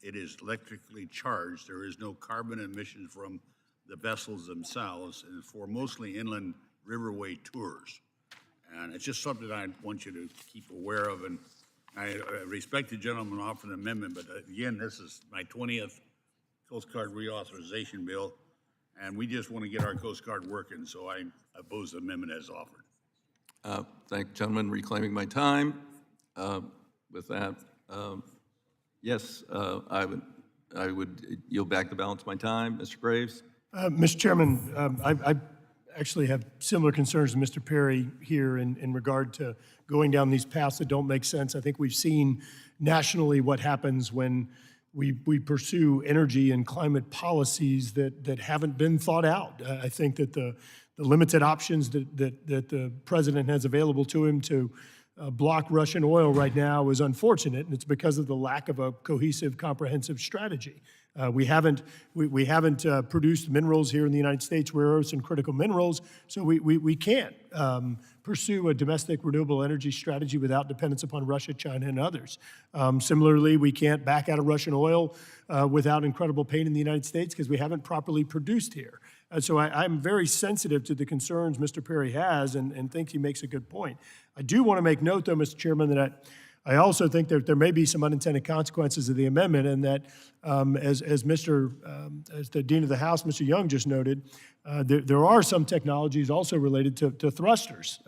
it is electrically charged. There is no carbon emissions from the vessels themselves, and it's for mostly inland riverway tours. And it's just something I want you to keep aware of. And I respect the gentleman offering an amendment, but again, this is my 20th Coast Guard reauthorization bill, and we just want to get our Coast Guard working, so I oppose the amendment as offered. Thank you, gentlemen, reclaiming my time. With that, yes, I would yield back the balance of my time. Mr. Graves? Mr. Chairman, I actually have similar concerns to Mr. Perry here in regard to going down these paths that don't make sense. I think we've seen nationally what happens when we pursue energy and climate policies that haven't been thought out. I think that the limited options that the president has available to him to block Russian oil right now is unfortunate, and it's because of the lack of a cohesive, comprehensive strategy. We haven't produced minerals here in the United States, rare earths and critical minerals, so we can't pursue a domestic renewable energy strategy without dependence upon Russia, China, and others. Similarly, we can't back out of Russian oil without incredible pain in the United States because we haven't properly produced here. So I'm very sensitive to the concerns Mr. Perry has and think he makes a good point. I do want to make note, though, Mr. Chairman, that I also think that there may be some unintended consequences of the amendment, and that, as the Dean of the House, Mr. Young, just noted, there are some technologies also related to thrusters,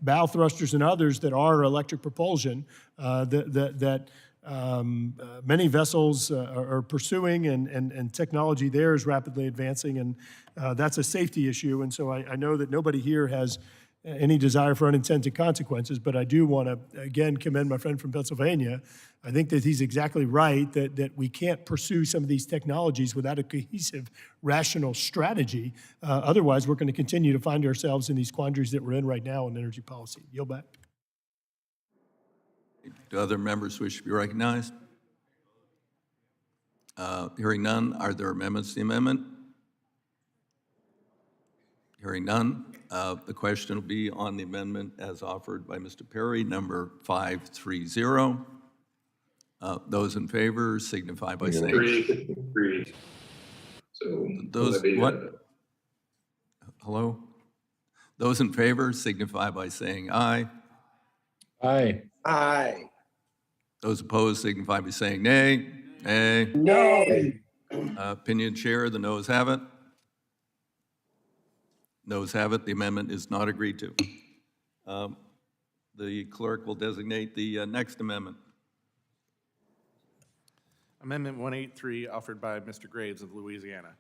bow thrusters and others that are electric propulsion that many vessels are pursuing, and technology there is rapidly advancing, and that's a safety issue. And so I know that nobody here has any desire for unintended consequences, but I do want to, again, commend my friend from Pennsylvania. I think that he's exactly right, that we can't pursue some of these technologies without a cohesive, rational strategy. Otherwise, we're going to continue to find ourselves in these quandaries that we're in right now in energy policy. Yield back. Do other members wish to be recognized? Hearing none, are there amendments to the amendment? Hearing none, the question will be on the amendment as offered by Mr. Perry, number 530. Those in favor signify by saying Agreed. So those what? Hello? Those in favor signify by saying aye. Aye. Aye. Those opposed signify by saying nay. Nay. No. Opinion chair, the noes have it. Noes have it. The amendment is not agreed to. The clerk will designate the next amendment. Amendment 183, offered by Mr. Graves of Louisiana.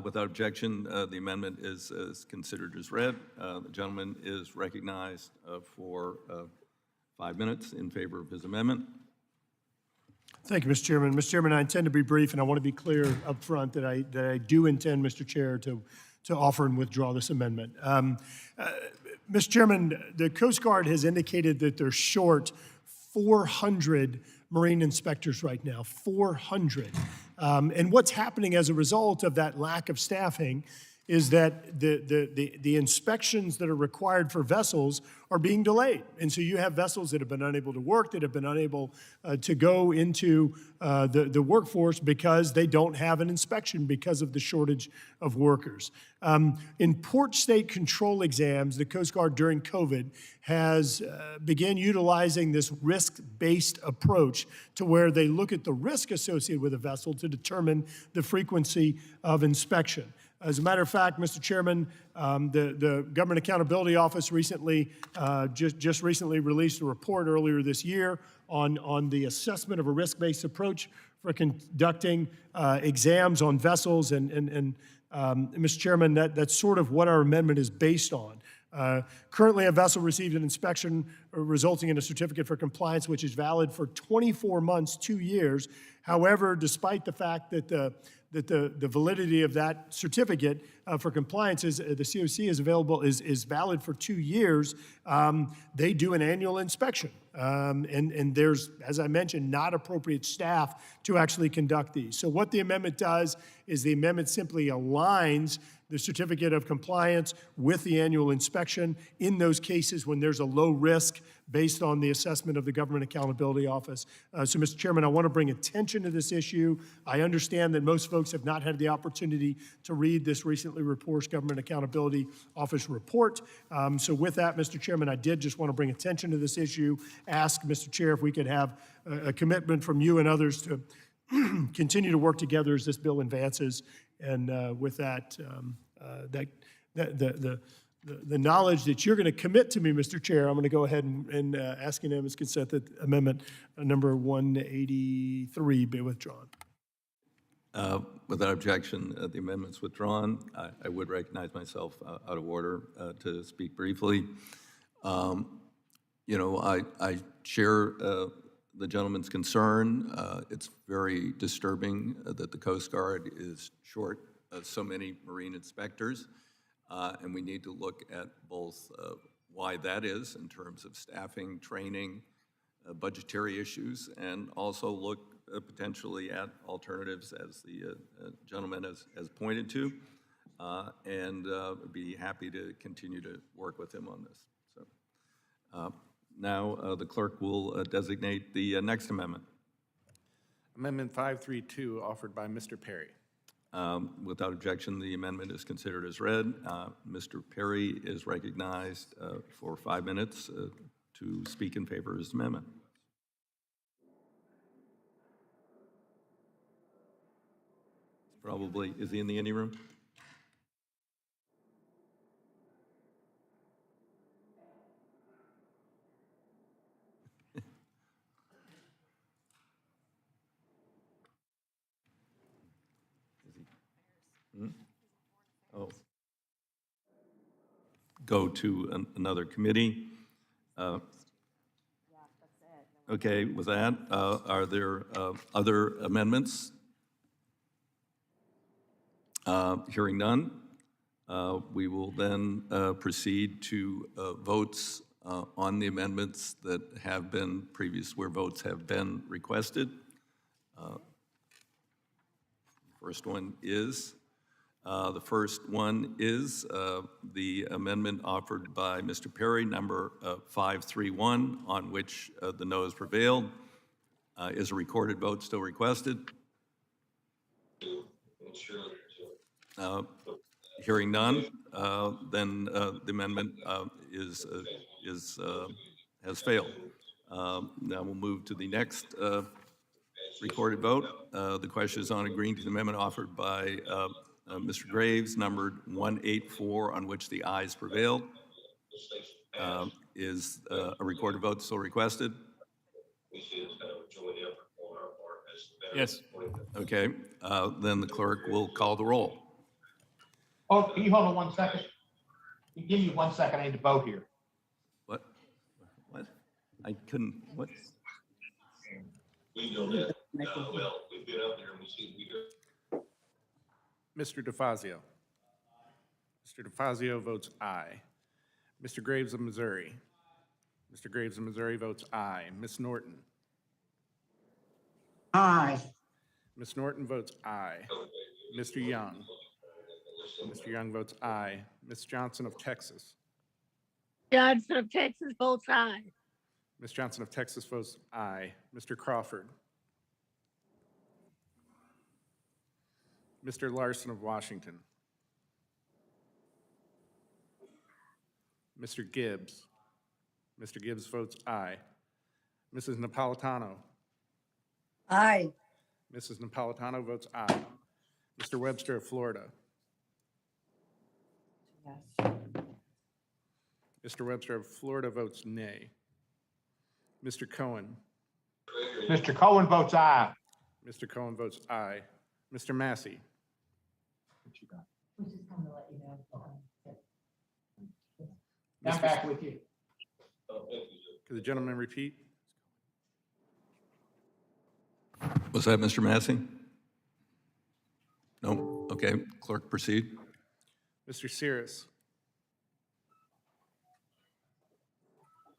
Without objection, the amendment is considered as read. The gentleman is recognized for 5 minutes in favor of his amendment. Thank you, Mr. Chairman. Mr. Chairman, I intend to be brief, and I want to be clear up front that I do intend, Mr. Chair, to offer and withdraw this amendment. Mr. Chairman, the Coast Guard has indicated that they're short 400 marine inspectors right now, 400. And what's happening as a result of that lack of staffing is that the inspections that are required for vessels are being delayed. And so you have vessels that have been unable to work, that have been unable to go into the workforce because they don't have an inspection because of the shortage of workers. In port state control exams, the Coast Guard during COVID has began utilizing this risk-based approach to where they look at the risk associated with a vessel to determine the frequency of inspection. As a matter of fact, Mr. Chairman, the Government Accountability Office recently, just recently released a report earlier this year on the assessment of a risk-based approach for conducting exams on vessels. And Mr. Chairman, that's sort of what our amendment is based on. Currently, a vessel received an inspection resulting in a certificate for compliance, which is valid for 24 months, 2 years. However, despite the fact that the validity of that certificate for compliance is the COC is available is valid for 2 years. They do an annual inspection, and there's, as I mentioned, not appropriate staff to actually conduct these. So what the amendment does is the amendment simply aligns the certificate of compliance with the annual inspection in those cases when there's a low risk based on the assessment of the Government Accountability Office. So, Mr. Chairman, I want to bring attention to this issue. I understand that most folks have not had the opportunity to read this recently reported Government Accountability Office report. So with that, Mr. Chairman, I did just want to bring attention to this issue, ask Mr. Chair if we could have a commitment from you and others to continue to work together as this bill advances. And with that, the knowledge that you're going to commit to me, Mr. Chair, I'm going to go ahead and ask unanimous consent that amendment number 183 be withdrawn. Without objection, the amendment's withdrawn. I would recognize myself out of order to speak briefly. You know, I share the gentleman's concern. It's very disturbing that the Coast Guard is short so many marine inspectors, and we need to look at both why that is in terms of staffing, training, budgetary issues, and also look potentially at alternatives, as the gentleman has pointed to, and be happy to continue to work with him on this. So now the clerk will designate the next amendment. Amendment 532, offered by Mr. Perry. Without objection, the amendment is considered as read. Mr. Perry is recognized for 5 minutes to speak in favor of his amendment. Probably, is he in the ante room? Oh. Go to another committee. Okay, with that, are there other amendments? Hearing none, we will then proceed to votes on the amendments that have been where votes have been requested. First one is the amendment offered by Mr. Perry, number 531, on which the noes prevailed. Is a recorded vote still requested? Hearing none, then the amendment has failed. Now we'll move to the next recorded vote. The question is on agreeing to the amendment offered by Mr. Graves, numbered 184, on which the ayes prevailed. Is a recorded vote still requested? Yes. Okay, then the clerk will call the roll. Oh, can you hold on 1 second? You give me 1 second, I need to vote here. What? What? I couldn't, what? Mr. DeFazio. Mr. DeFazio votes aye. Mr. Graves of Missouri. Mr. Graves of Missouri votes aye. Ms. Norton? Aye. Ms. Norton votes aye. Mr. Young? Mr. Young votes aye. Ms. Johnson of Texas? Johnson of Texas votes aye. Ms. Johnson of Texas votes aye. Mr. Crawford? Mr. Larson of Washington? Mr. Gibbs? Mr. Gibbs votes aye. Mrs. Napolitano? Aye. Mrs. Napolitano votes aye. Mr. Webster of Florida? Yes. Mr. Webster of Florida votes nay. Mr. Cohen? Mr. Cohen votes aye. Mr. Cohen votes aye. Mr. Massey? I'm back with you. Could the gentleman repeat? Was that Mr. Massey? No? Okay, clerk, proceed. Mr. Cirrus?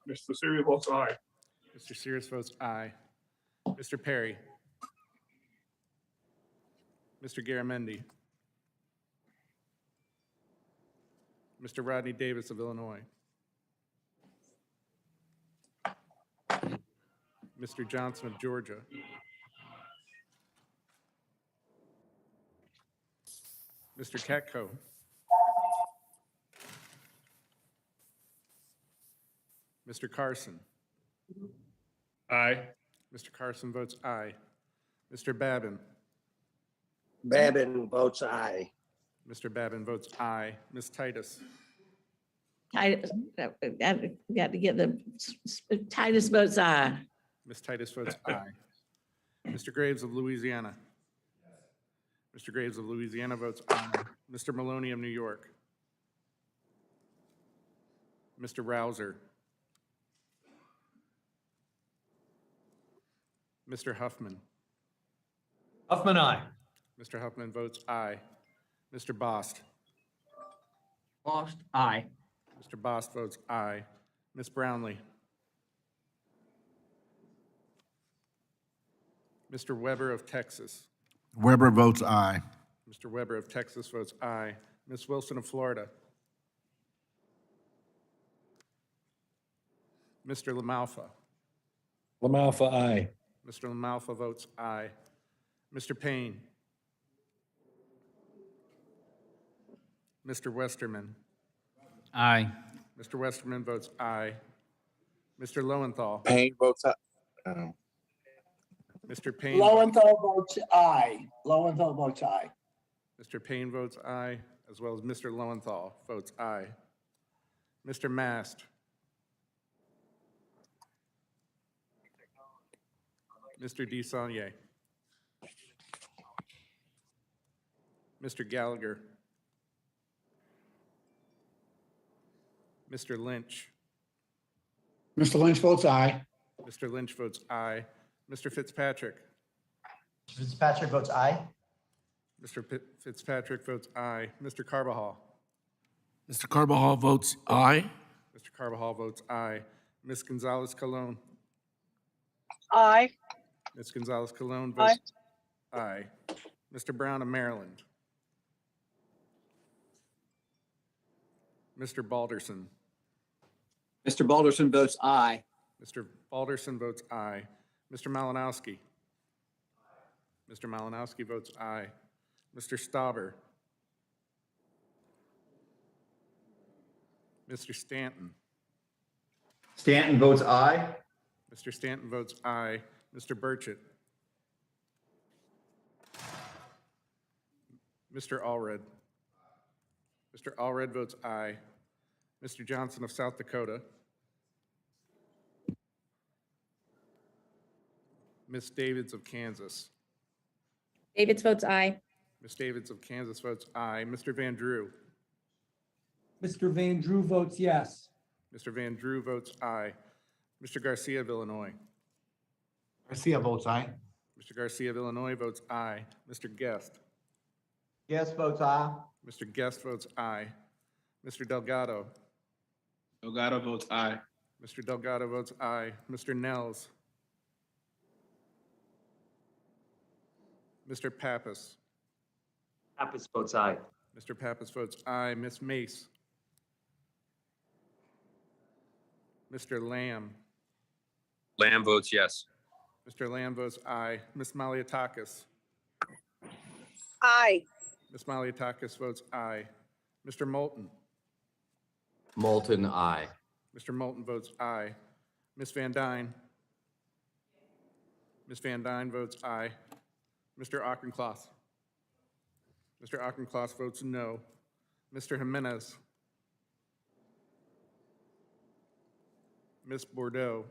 Mr. Series votes aye. Mr. Cirrus votes aye. Mr. Perry? Mr. Garamendi? Mr. Rodney Davis of Illinois? Mr. Johnson of Georgia? Mr. Katko? Mr. Carson? Aye. Mr. Carson votes aye. Mr. Babin? Babin votes aye. Mr. Babin votes aye. Ms. Titus? Titus, got to get the, Titus votes aye. Ms. Titus votes aye. Mr. Graves of Louisiana? Mr. Graves of Louisiana votes aye. Mr. Maloney of New York? Mr. Rouser? Mr. Huffman? Huffman, aye. Mr. Huffman votes aye. Mr. Bost? Lost, aye. Mr. Bost votes aye. Ms. Brownlee? Mr. Weber of Texas? Weber votes aye. Mr. Weber of Texas votes aye. Ms. Wilson of Florida? Mr. LaMalfa? LaMalfa, aye. Mr. LaMalfa votes aye. Mr. Payne? Mr. Westerman? Aye. Mr. Westerman votes aye. Mr. Lowenthal? Payne votes aye. Mr. Payne? Lowenthal votes aye. Lowenthal votes aye. Mr. Payne votes aye, as well as Mr. Lowenthal votes aye. Mr. Mast? Mr. DeSaulnier? Mr. Gallagher? Mr. Lynch? Mr. Lynch votes aye. Mr. Lynch votes aye. Mr. Fitzpatrick? Fitzpatrick votes aye. Mr. Fitzpatrick votes aye. Mr. Carbajal? Mr. Carbajal votes aye. Mr. Carbajal votes aye. Ms. Gonzalez Colon? Aye. Ms. Gonzalez Colon votes aye. Mr. Brown of Maryland? Mr. Balderson? Mr. Balderson votes aye. Mr. Balderson votes aye. Mr. Malinowski? Mr. Malinowski votes aye. Mr. Stauber? Mr. Stanton? Stanton votes aye. Mr. Stanton votes aye. Mr. Burchett? Mr. Allred? Mr. Allred votes aye. Mr. Johnson of South Dakota? Ms. Davids of Kansas? Davids votes aye. Ms. Davids of Kansas votes aye. Mr. Van Drew? Mr. Van Drew votes yes. Mr. Van Drew votes aye. Mr. Garcia of Illinois? Garcia votes aye. Mr. Garcia of Illinois votes aye. Mr. Guest? Guest votes aye. Mr. Guest votes aye. Mr. Delgado? Delgado votes aye. Mr. Delgado votes aye. Mr. Nels. Mr. Pappas. Pappas votes aye. Mr. Pappas votes aye. Ms. Mace. Mr. Lamb. Lamb votes yes. Mr. Lamb votes aye. Ms. Maliatakis. Aye. Ms. Maliatakis votes aye. Mr. Moulton. Moulton, aye. Mr. Moulton votes aye. Ms. Van Dyne. Ms. Van Dyne votes aye. Mr. Auchincloss. Mr. Auchincloss votes no. Mr. Jimenez. Ms. Bordeaux.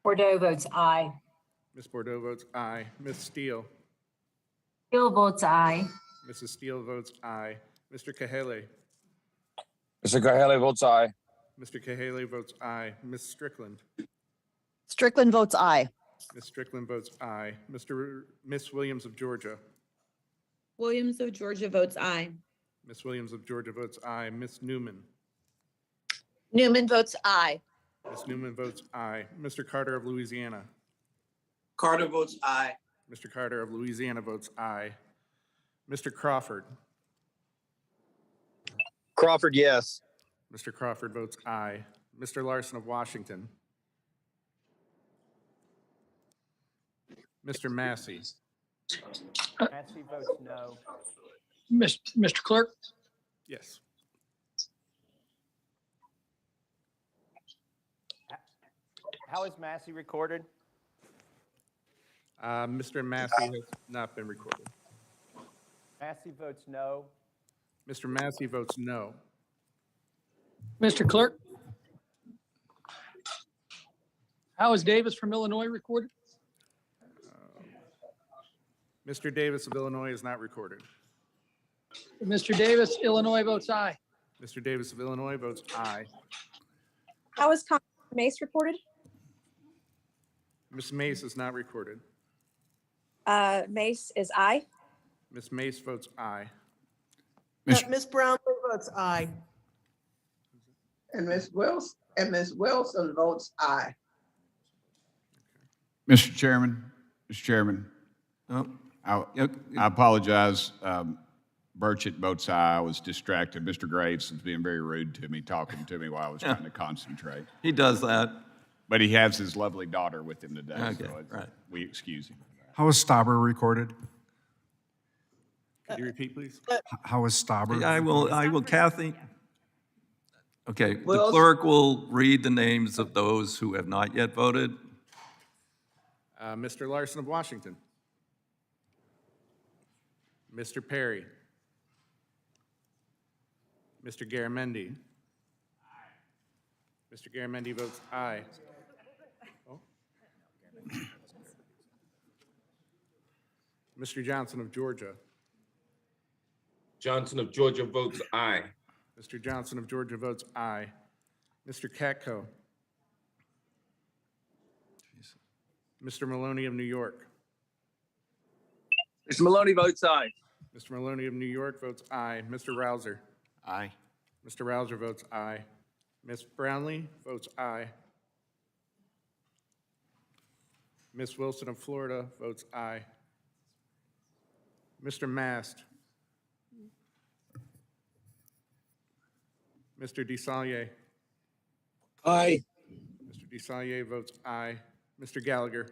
Bordeaux votes aye. Ms. Bordeaux votes aye. Ms. Steele. Steele votes aye. Mrs. Steele votes aye. Mr. Kahele. Mr. Kahele votes aye. Mr. Kahele votes aye. Ms. Strickland. Strickland votes aye. Ms. Strickland votes aye. Miss Williams of Georgia. Williams of Georgia votes aye. Miss Williams of Georgia votes aye. Miss Newman. Newman votes aye. Miss Newman votes aye. Mr. Carter of Louisiana. Carter votes aye. Mr. Carter of Louisiana votes aye. Mr. Crawford. Crawford, yes. Mr. Crawford votes aye. Mr. Larson of Washington. Mr. Massey. Massey votes no. Mr. Clerk, Yes. How is Massey recorded? Mr. Massey has not been recorded. Massey votes no. Mr. Massey votes no. Mr. Clerk. How is Davis from Illinois recorded? Mr. Davis of Illinois is not recorded. Mr. Davis, Illinois votes aye. Mr. Davis of Illinois votes aye. How is Congressman Mace reported? Ms. Mace is not recorded. Mace is aye. Ms. Mace votes aye. Ms. Brownlee votes aye. And Ms. Wilson votes aye. Mr. Chairman, I apologize. Burchett votes aye. I was distracted. Mr. Graves is being very rude to me, talking to me while I was trying to concentrate. He does that. But he has his lovely daughter with him today, Okay, so right. we excuse him. How is Stauber recorded? Could you repeat, please? How is Stauber? I will, Kathy. Okay, the Wills? clerk will read the names of those who have not yet voted. Mr. Larson of Washington. Mr. Perry. Mr. Garamendi. Mr. Garamendi votes aye. Oh. Mr. Johnson of Georgia. Johnson of Georgia votes aye. Mr. Johnson of Georgia votes aye. Mr. Katko. Mr. Maloney of New York. Mr. Maloney votes aye. Mr. Maloney of New York votes aye. Mr. Rouser. Aye. Mr. Rouser votes aye. Ms. Brownlee votes aye. Ms. Wilson of Florida votes aye. Mr. Mast. Mr. DeSallier. Aye. Mr. DeSallier votes aye. Mr. Gallagher.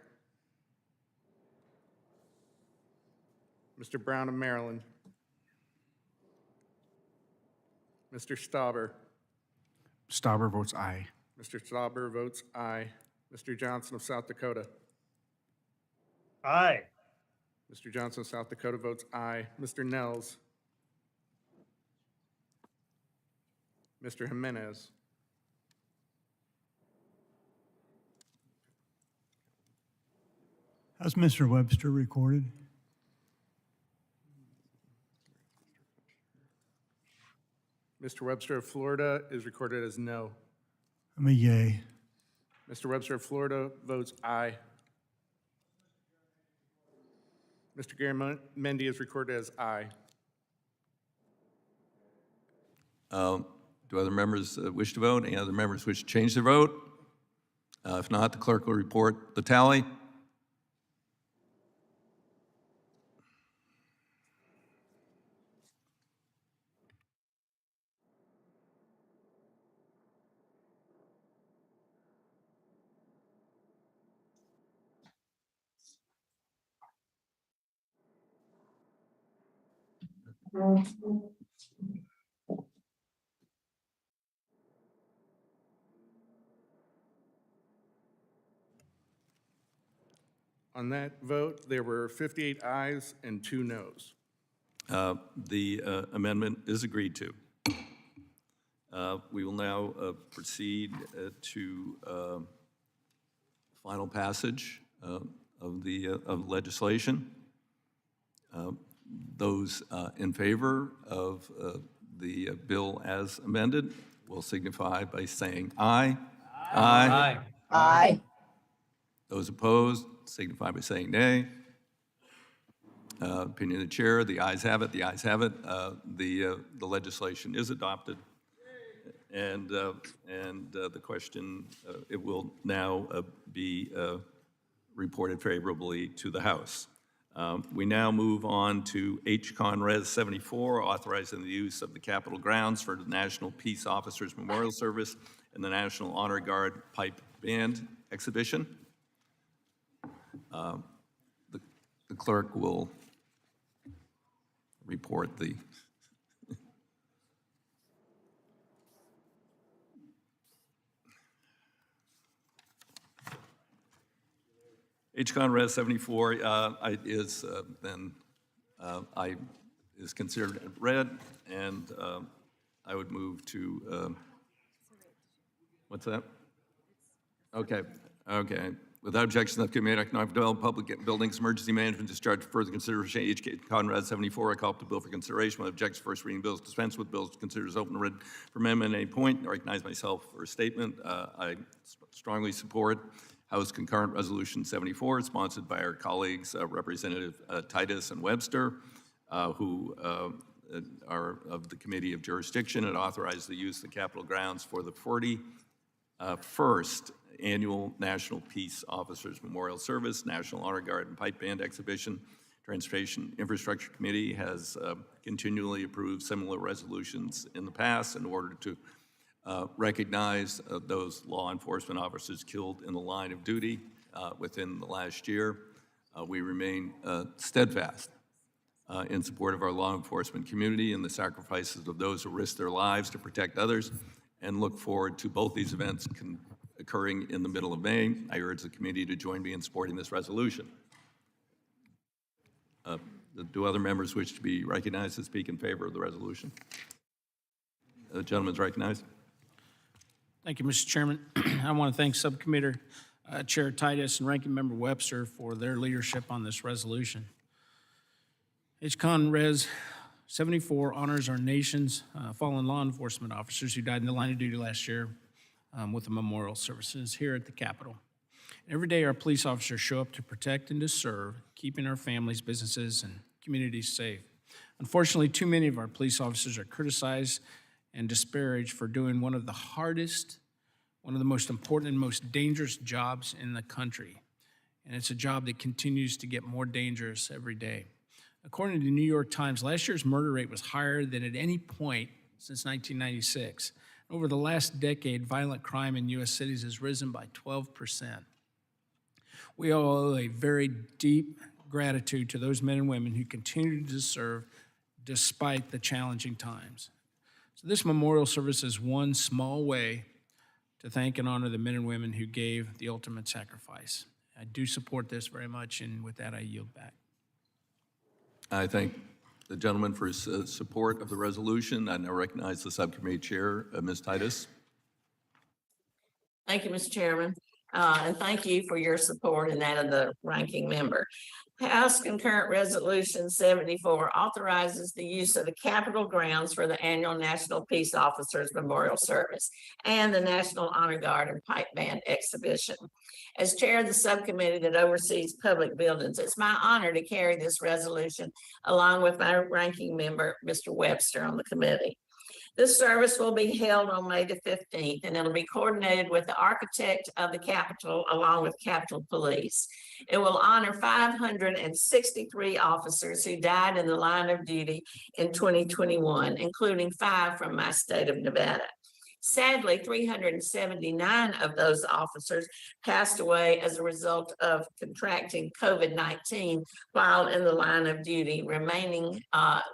Mr. Brown of Maryland. Mr. Stauber. Stauber votes aye. Mr. Stauber votes aye. Mr. Johnson of South Dakota. Aye. Mr. Johnson of South Dakota votes aye. Mr. Nels. Mr. Jimenez. How's Mr. Webster recorded? Mr. Webster of Florida is recorded as no. I'm a yay. Mr. Webster of Florida votes aye. Mr. Garamendi is recorded as aye. Do other members wish to vote? Any other members wish to change their vote? If not, the clerk will report the tally. On that vote, there were 58 ayes and 2 noes. The amendment is agreed to. We will now proceed to final passage of legislation. Those in favor of the bill as amended will signify by saying aye. Aye. Aye. Those opposed signify by saying nay. Opinion of the chair, the ayes have it, the ayes have it. The legislation is adopted. And the question, it will now be reported favorably to the House. We now move on to Con Res 74, authorizing the use of the Capitol grounds for the National Peace Officers Memorial Service and the National Honor Guard Pipe Band exhibition. The clerk will report the Con Res 74 is considered read, and I would move to what's that? Okay. Without objection, the Committee on Economic Development, Public Buildings, Emergency Management, Discharge for further consideration. Con Res 74, I call up the bill for consideration. Without objection, first reading bills dispense with bills considered as open and read for amendment at any point. I recognize myself for a statement. I strongly support House Concurrent Resolution 74, sponsored by our colleagues, Representative Titus and Webster, who are of the Committee of Jurisdiction, and authorize the use of the Capitol grounds for the 41st Annual National Peace Officers Memorial Service, National Honor Guard and Pipe Band exhibition. Transportation Infrastructure Committee has continually approved similar resolutions in the past in order to recognize those law enforcement officers killed in the line of duty within the last year. We remain steadfast in support of our law enforcement community and the sacrifices of those who risk their lives to protect others, and look forward to both these events occurring in the middle of May. I urge the committee to join me in supporting this resolution. Do other members wish to be recognized to speak in favor of the resolution? The gentleman is recognized. Thank you, Mr. Chairman. I want to thank Subcommittee Chair Titus and Ranking Member Webster for their leadership on this resolution. Con Res 74 honors our nation's fallen law enforcement officers who died in the line of duty last year with the memorial services here at the Capitol. Every day, our police officers show up to protect and to serve, keeping our families, businesses, and communities safe. Unfortunately, too many of our police officers are criticized and disparaged for doing one of the hardest, one of the most important and most dangerous jobs in the country. And it's a job that continues to get more dangerous every day. According to the New York Times, last year's murder rate was higher than at any point since 1996. Over the last decade, violent crime in U.S. cities has risen by 12%. We owe a very deep gratitude to those men and women who continue to serve despite the challenging times. So this memorial service is one small way to thank and honor the men and women who gave the ultimate sacrifice. I do support this very much, and with that, I yield back. I thank the gentleman for his support of the resolution. I now recognize the subcommittee chair, Ms. Titus. Thank you, Mr. Chairman, and thank you for your support and that of the ranking member. House Concurrent Resolution 74 authorizes the use of the Capitol grounds for the annual National Peace Officers Memorial Service and the National Honor Guard and Pipe Band exhibition. As chair of the subcommittee that oversees public buildings, it's my honor to carry this resolution along with my ranking member, Mr. Webster, on the committee. This service will be held on May the 15th, and it'll be coordinated with the architect of the Capitol along with Capitol Police. It will honor 563 officers who died in the line of duty in 2021, including 5 from my state of Nevada. Sadly, 379 of those officers passed away as a result of contracting COVID-19 while in the line of duty, remaining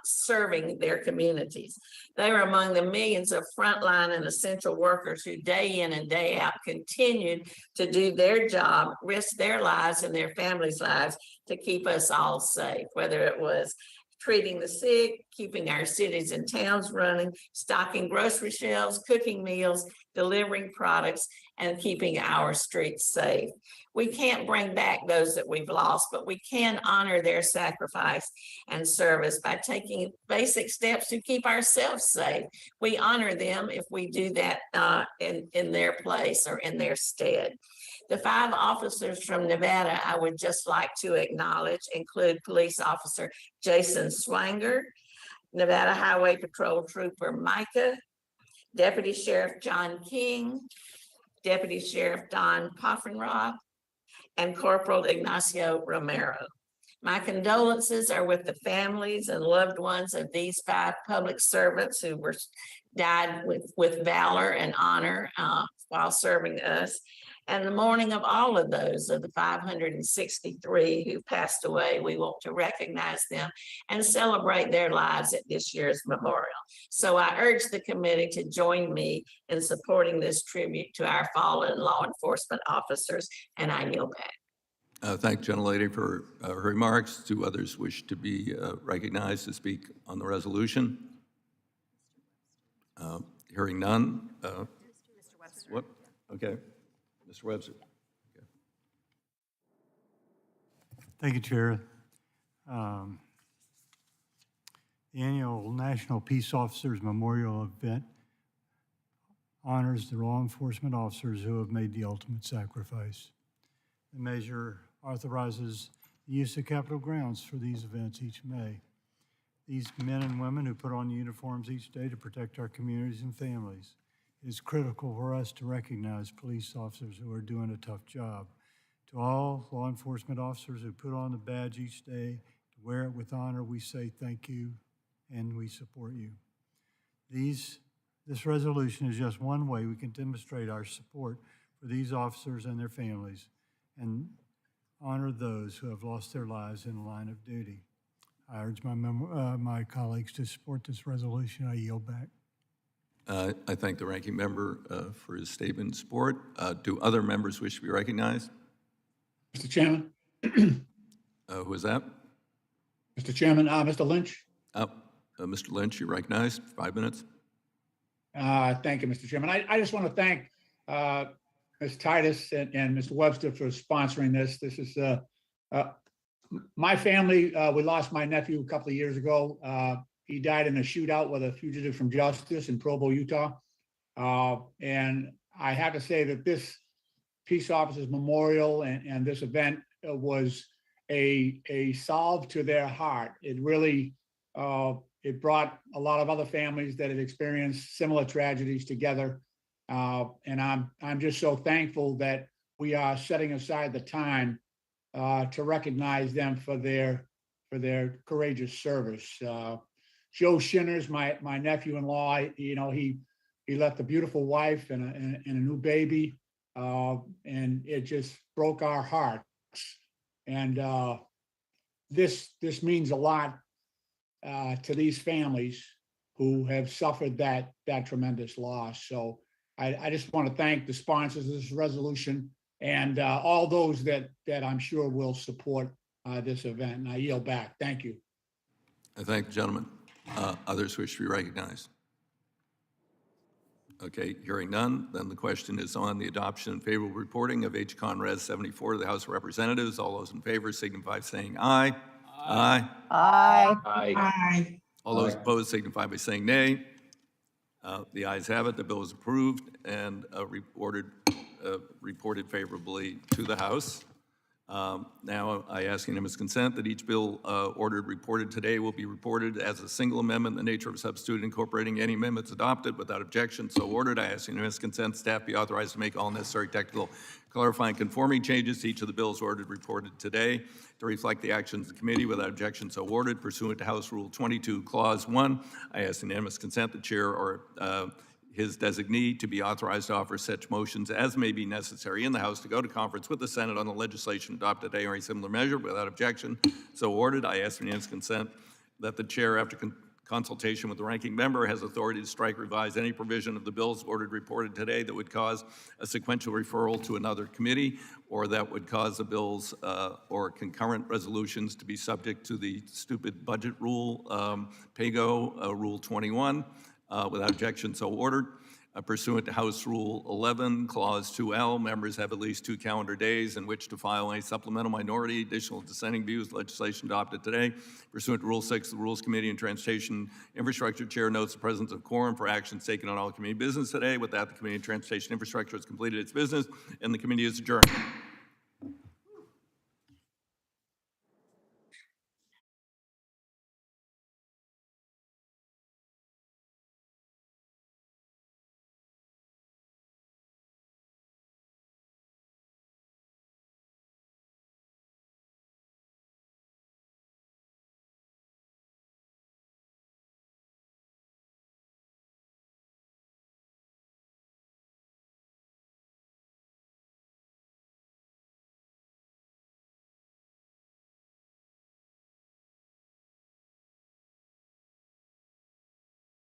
serving their communities. They were among the millions of frontline and essential workers who day in and day out continued to do their job, risk their lives and their families' lives to keep us all safe, whether it was treating the sick, keeping our cities and towns running, stocking grocery shelves, cooking meals, delivering products, and keeping our streets safe. We can't bring back those that we've lost, but we can honor their sacrifice and service by taking basic steps to keep ourselves safe. We honor them if we do that in their place or in their stead. The 5 officers from Nevada I would just like to acknowledge include Police Officer Jason Swanger, Nevada Highway Patrol Trooper Micah, Deputy Sheriff John King, Deputy Sheriff Don Poffenroth, and Corporal Ignacio Romero. My condolences are with the families and loved ones of these 5 public servants who died with valor and honor while serving us. And the mourning of all of those of the 563 who passed away, we want to recognize them and celebrate their lives at this year's memorial. So I urge the committee to join me in supporting this tribute to our fallen law enforcement officers, and I yield back. Thank the gentlelady for her remarks. Do others wish to be recognized to speak on the resolution? Hearing none. Mr. Webster. What? Okay. Mr. Webster. Okay. Thank you, Chair. The annual National Peace Officers Memorial event honors the law enforcement officers who have made the ultimate sacrifice. The measure authorizes the use of Capitol grounds for these events each May. These men and women who put on uniforms each day to protect our communities and families. It is critical for us to recognize police officers who are doing a tough job. To all law enforcement officers who put on the badge each day, to wear it with honor, we say thank you and we support you. This resolution is just one way we can demonstrate our support for these officers and their families and honor those who have lost their lives in the line of duty. I urge my colleagues to support this resolution. I yield back. I thank the ranking member for his statement in support. Do other members wish to be recognized? Mr. Chairman. Who is that? Mr. Chairman, Mr. Lynch. Mr. Lynch, you're recognized. 5 minutes. Thank you, Mr. Chairman. I just want to thank Ms. Titus and Mr. Webster for sponsoring this. This is my family. We lost my nephew a couple of years ago. He died in a shootout with a fugitive from justice in Provo, Utah. And I have to say that this Peace Officers Memorial and this event was a salve to their heart. It really, it brought a lot of other families that had experienced similar tragedies together. And I'm just so thankful that we are setting aside the time to recognize them for their courageous service. Joe Shinners, my nephew-in-law, he left a beautiful wife and a new baby, and it just broke our hearts. And this means a lot to these families who have suffered that tremendous loss. So I just want to thank the sponsors of this resolution and all those that I'm sure will support this event. And I yield back. Thank you. I thank the gentleman. Others wish to be recognized? Okay, hearing none, then the question is on the adoption and favorable reporting of H-Con Res 74 to the House of Representatives. All those in favor signify by saying aye. Aye. Aye. Aye. All those opposed signify by saying nay. The ayes have it. The bill is approved and reported favorably to the House. Now, I ask unanimous consent that each bill ordered reported today will be reported as a single amendment in the nature of a substitute incorporating any amendments adopted without objection. So ordered. I ask unanimous consent staff be authorized to make all necessary technical clarifying conforming changes to each of the bills ordered reported today to reflect the actions of the committee without objection. So ordered pursuant to House Rule 22, Clause 1. I ask unanimous consent the chair or his designee to be authorized to offer such motions as may be necessary in the House to go to conference with the Senate on the legislation adopted today or a similar measure without objection. So ordered. I ask unanimous consent that the chair, after consultation with the ranking member, has authority to strike, revise any provision of the bills ordered reported today that would cause a sequential referral to another committee or that would cause the bills or concurrent resolutions to be subject to the stupid budget rule, PAYGO, Rule 21. Without objection, so ordered. Pursuant to House Rule 11, Clause 2L, members have at least 2 calendar days in which to file any supplemental, minority, additional dissenting views, legislation adopted today. Pursuant to Rule 6, the Rules Committee and Transportation Infrastructure Chair notes the presence of quorum for actions taken on all committee business today. With that, the Committee on Transportation Infrastructure has completed its business, and the committee is adjourned.